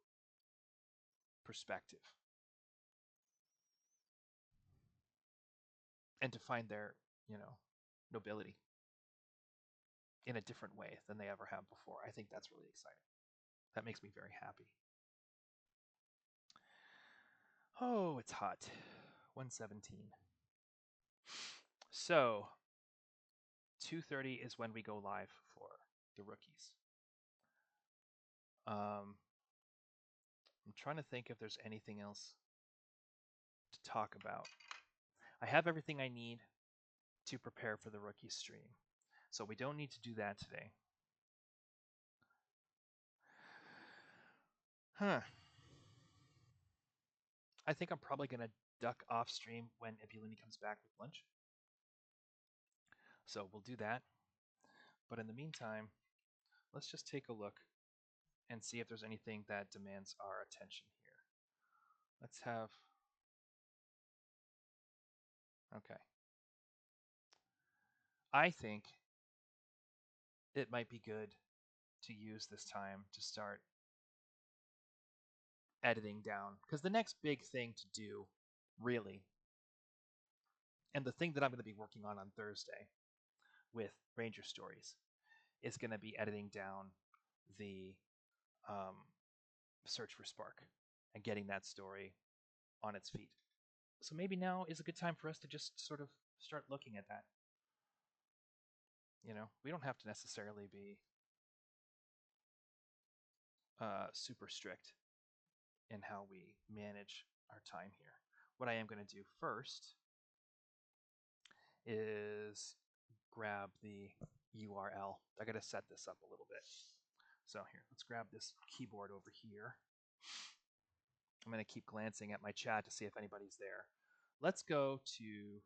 perspective and to find their nobility in a different way than they ever have before. I think that's really exciting. That makes me very happy. Oh, it's hot. 117. So 2:30 is when we go live for the rookies. I'm trying to think if there's anything else talk about. I have everything I need to prepare for the rookie stream, so we don't need to do that today. Huh. I think I'm probably going to duck off stream when Ebulini comes back with lunch. So we'll do that. But in the meantime, let's just take a look and see if there's anything that demands our attention here. Let's have. Okay. I think it might be good to use this time to start editing down. Because the next big thing to do, really, and the thing that I'm going to be working on Thursday with Ranger Stories, is going to be editing down the um, search for Spark and getting that story on its feet. So maybe now is a good time for us to just sort of start looking at that. You know, we don't have to necessarily be super strict in how we manage our time here. What I am going to do first is grab the URL. I got to set this up a little bit. So here, let's grab this keyboard over here. I'm going to keep glancing at my chat to see if anybody's there. Let's go to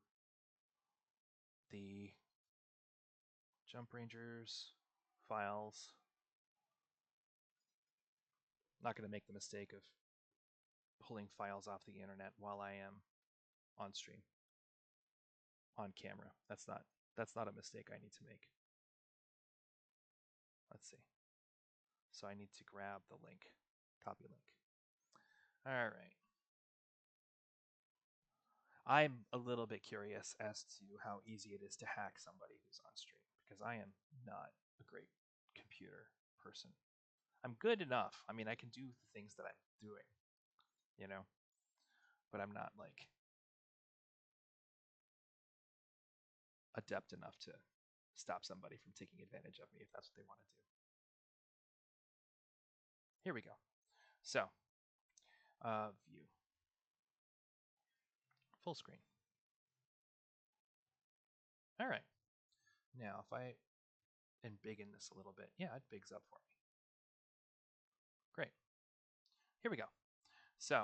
the Jump Rangers files. I'm not going to make the mistake of pulling files off the internet while I am on stream, on camera. That's not a mistake I need to make. Let's see. So I need to grab the link, copy link. All right. I'm a little bit curious as to how easy it is to hack somebody who's on stream because I am not a great computer person. I'm good enough. I mean, I can do the things that I'm doing, you know, but I'm not like adept enough to stop somebody from taking advantage of me if that's what they want to do. Here we go. So, view, full screen. All right. Now, if I embiggen this a little bit, yeah, it bigs up for me. Great. Here we go. So,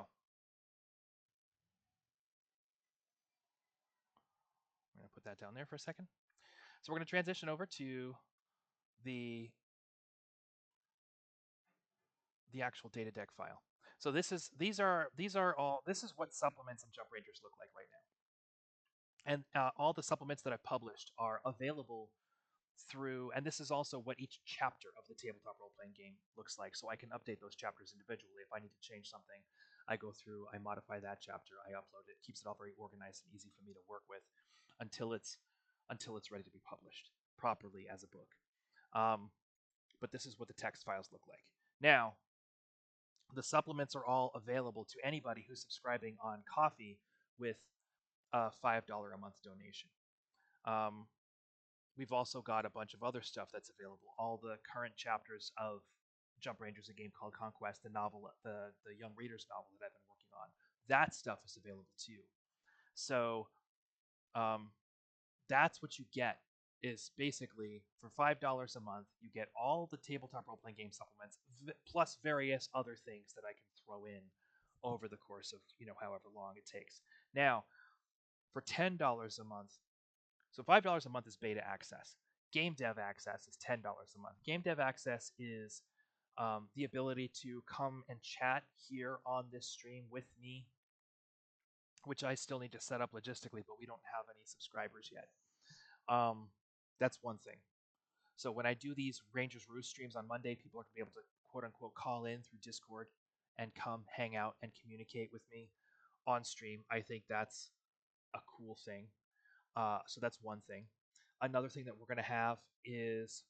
I'm going to put that down there for a second. So we're going to transition over to the actual data deck file. So these are what supplements and Jump Rangers look like right now. And all the supplements that I've published are available through, and this is also what each chapter of the tabletop role-playing game looks like. So I can update those chapters individually. If I need to change something, I go through, I modify that chapter, I upload it. It keeps it all very organized and easy for me to work with until it's ready to be published properly as a book. But this is what the text files look like. Now, the supplements are all available to anybody who's subscribing on Ko-fi with a $5 a month donation. We've also got a bunch of other stuff that's available. All the current chapters of Jump Rangers, a game called Conquest, the novel, the Young Readers novel that I've been working on. That stuff is available too. So that's what you get. Is basically for $5 a month, you get all the tabletop role-playing game supplements plus various other things that I can throw in over the course of however long it takes. Now, for $10 a month, so $5 a month is beta access. Game dev access is $10 a month. Game dev access is the ability to come and chat here on this stream with me, which I still need to set up logistically, but we don't have any subscribers yet. That's one thing. So when I do these Rangers Roost streams on Monday, people are going to be able to quote unquote call in through Discord and come hang out and communicate with me on stream. I think that's a cool thing. So that's one thing. Another thing that we're going to have is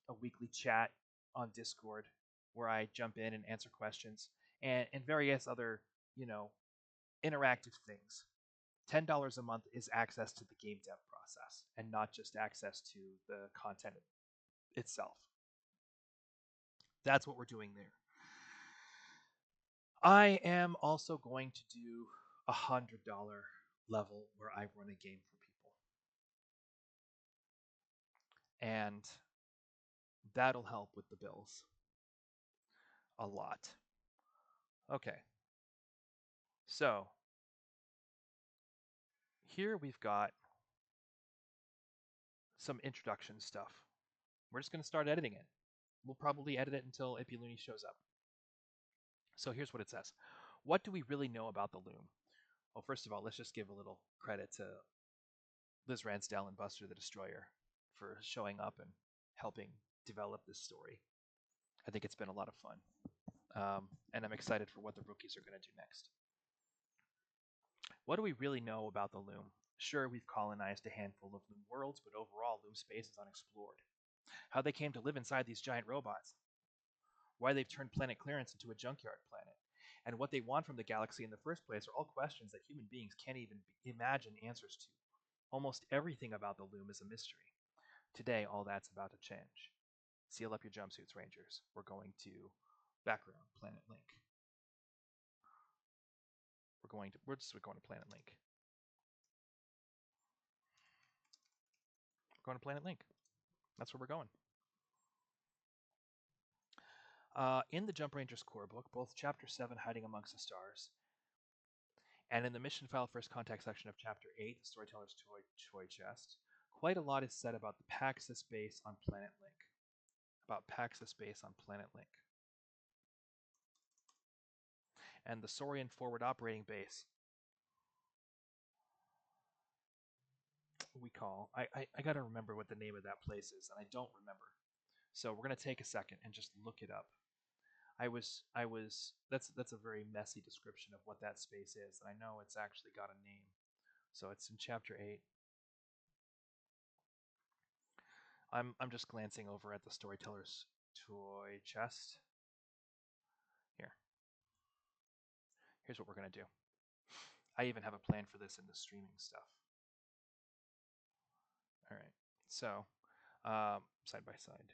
a weekly chat on Discord where I jump in and answer questions and various other, interactive things. $10 a month is access to the game dev process and not just access to the content itself. That's what we're doing there. I am also going to do $100 level where I run a game for people. And that'll help with the bills a lot. Okay, so here we've got some introduction stuff. We're just going to start editing it. We'll probably edit it until Ipuluni shows up. So here's what it says. What do we really know about the loom? Well, first of all, let's just give a little credit to Liz Ransdell and Buster the Destroyer for showing up and helping develop this story. I think it's been a lot of fun. And I'm excited for what the rookies are going to do next. What do we really know about the loom? Sure, we've colonized a handful of loom worlds, but overall, loom space is unexplored. How they came to live inside these giant robots, why they've turned planet Clearance into a junkyard planet, and what they want from the galaxy in the first place are all questions that human beings can't even imagine answers to. Almost everything about the loom is a mystery. Today, all that's about to change. Seal up your jumpsuits, Rangers. We're going to background Planet Link. We're going to Planet Link. We're going to Planet Link. That's where we're going. In the Jump Rangers core book, both Chapter 7, Hiding Amongst the Stars, and in the Mission File First Contact section of Chapter 8, The Storyteller's Toy Chest, quite a lot is said about the Paxis base on Planet Link. And the Saurian Forward Operating Base we call. I got to remember what the name of that place is, and I don't remember. So we're going to take a second and just look it up. That's a very messy description of what that space is, and I know it's actually got a name. So it's in Chapter 8. I'm just glancing over at the Storyteller's Toy Chest. Here's what we're going to do. I even have a plan for this in the streaming stuff. All right, so side by side.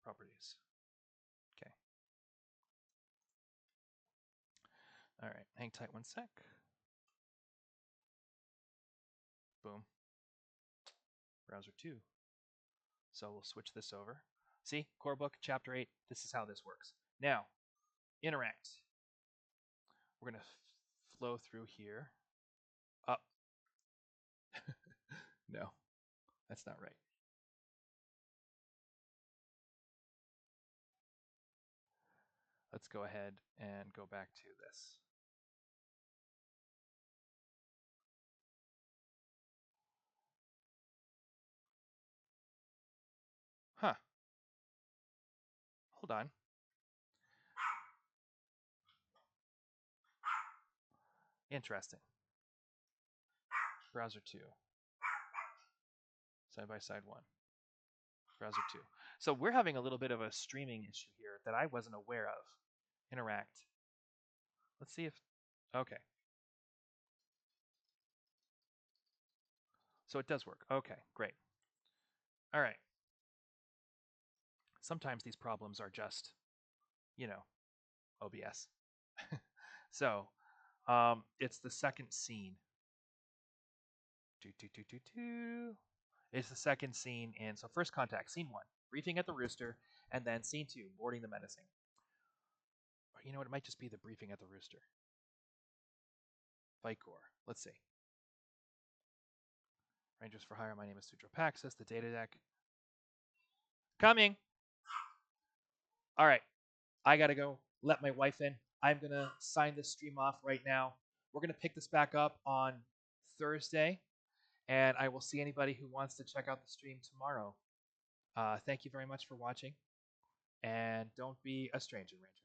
Properties. Okay. All right, hang tight one sec. Boom. Browser 2. So we'll switch this over. See, core book, chapter 8. This is how this works. Now, interact. We're going to flow through here. Up. No, that's not right. Let's go ahead and go back to this. Huh. Hold on. Interesting. Browser 2. Side by side 1. Browser 2. So we're having a little bit of a streaming issue here that I wasn't aware of. Interact. Let's see if... Okay. So it does work. Okay, great. All right. Sometimes these problems are just, OBS. So it's the second scene. It's the second scene in, so first contact, scene 1, briefing at the Rooster, and then scene 2, boarding the menacing. Or you know what, it might just be the briefing at the Rooster. Fight Corps. Let's see. Rangers for Hire, my name is Sudro Paxis, the data deck. Coming! All right, I gotta go let my wife in. I'm gonna sign this stream off right now. We're gonna pick this back up on Thursday, and I will see anybody who wants to check out the stream tomorrow. Thank you very much for watching, and don't be a stranger, Ranger.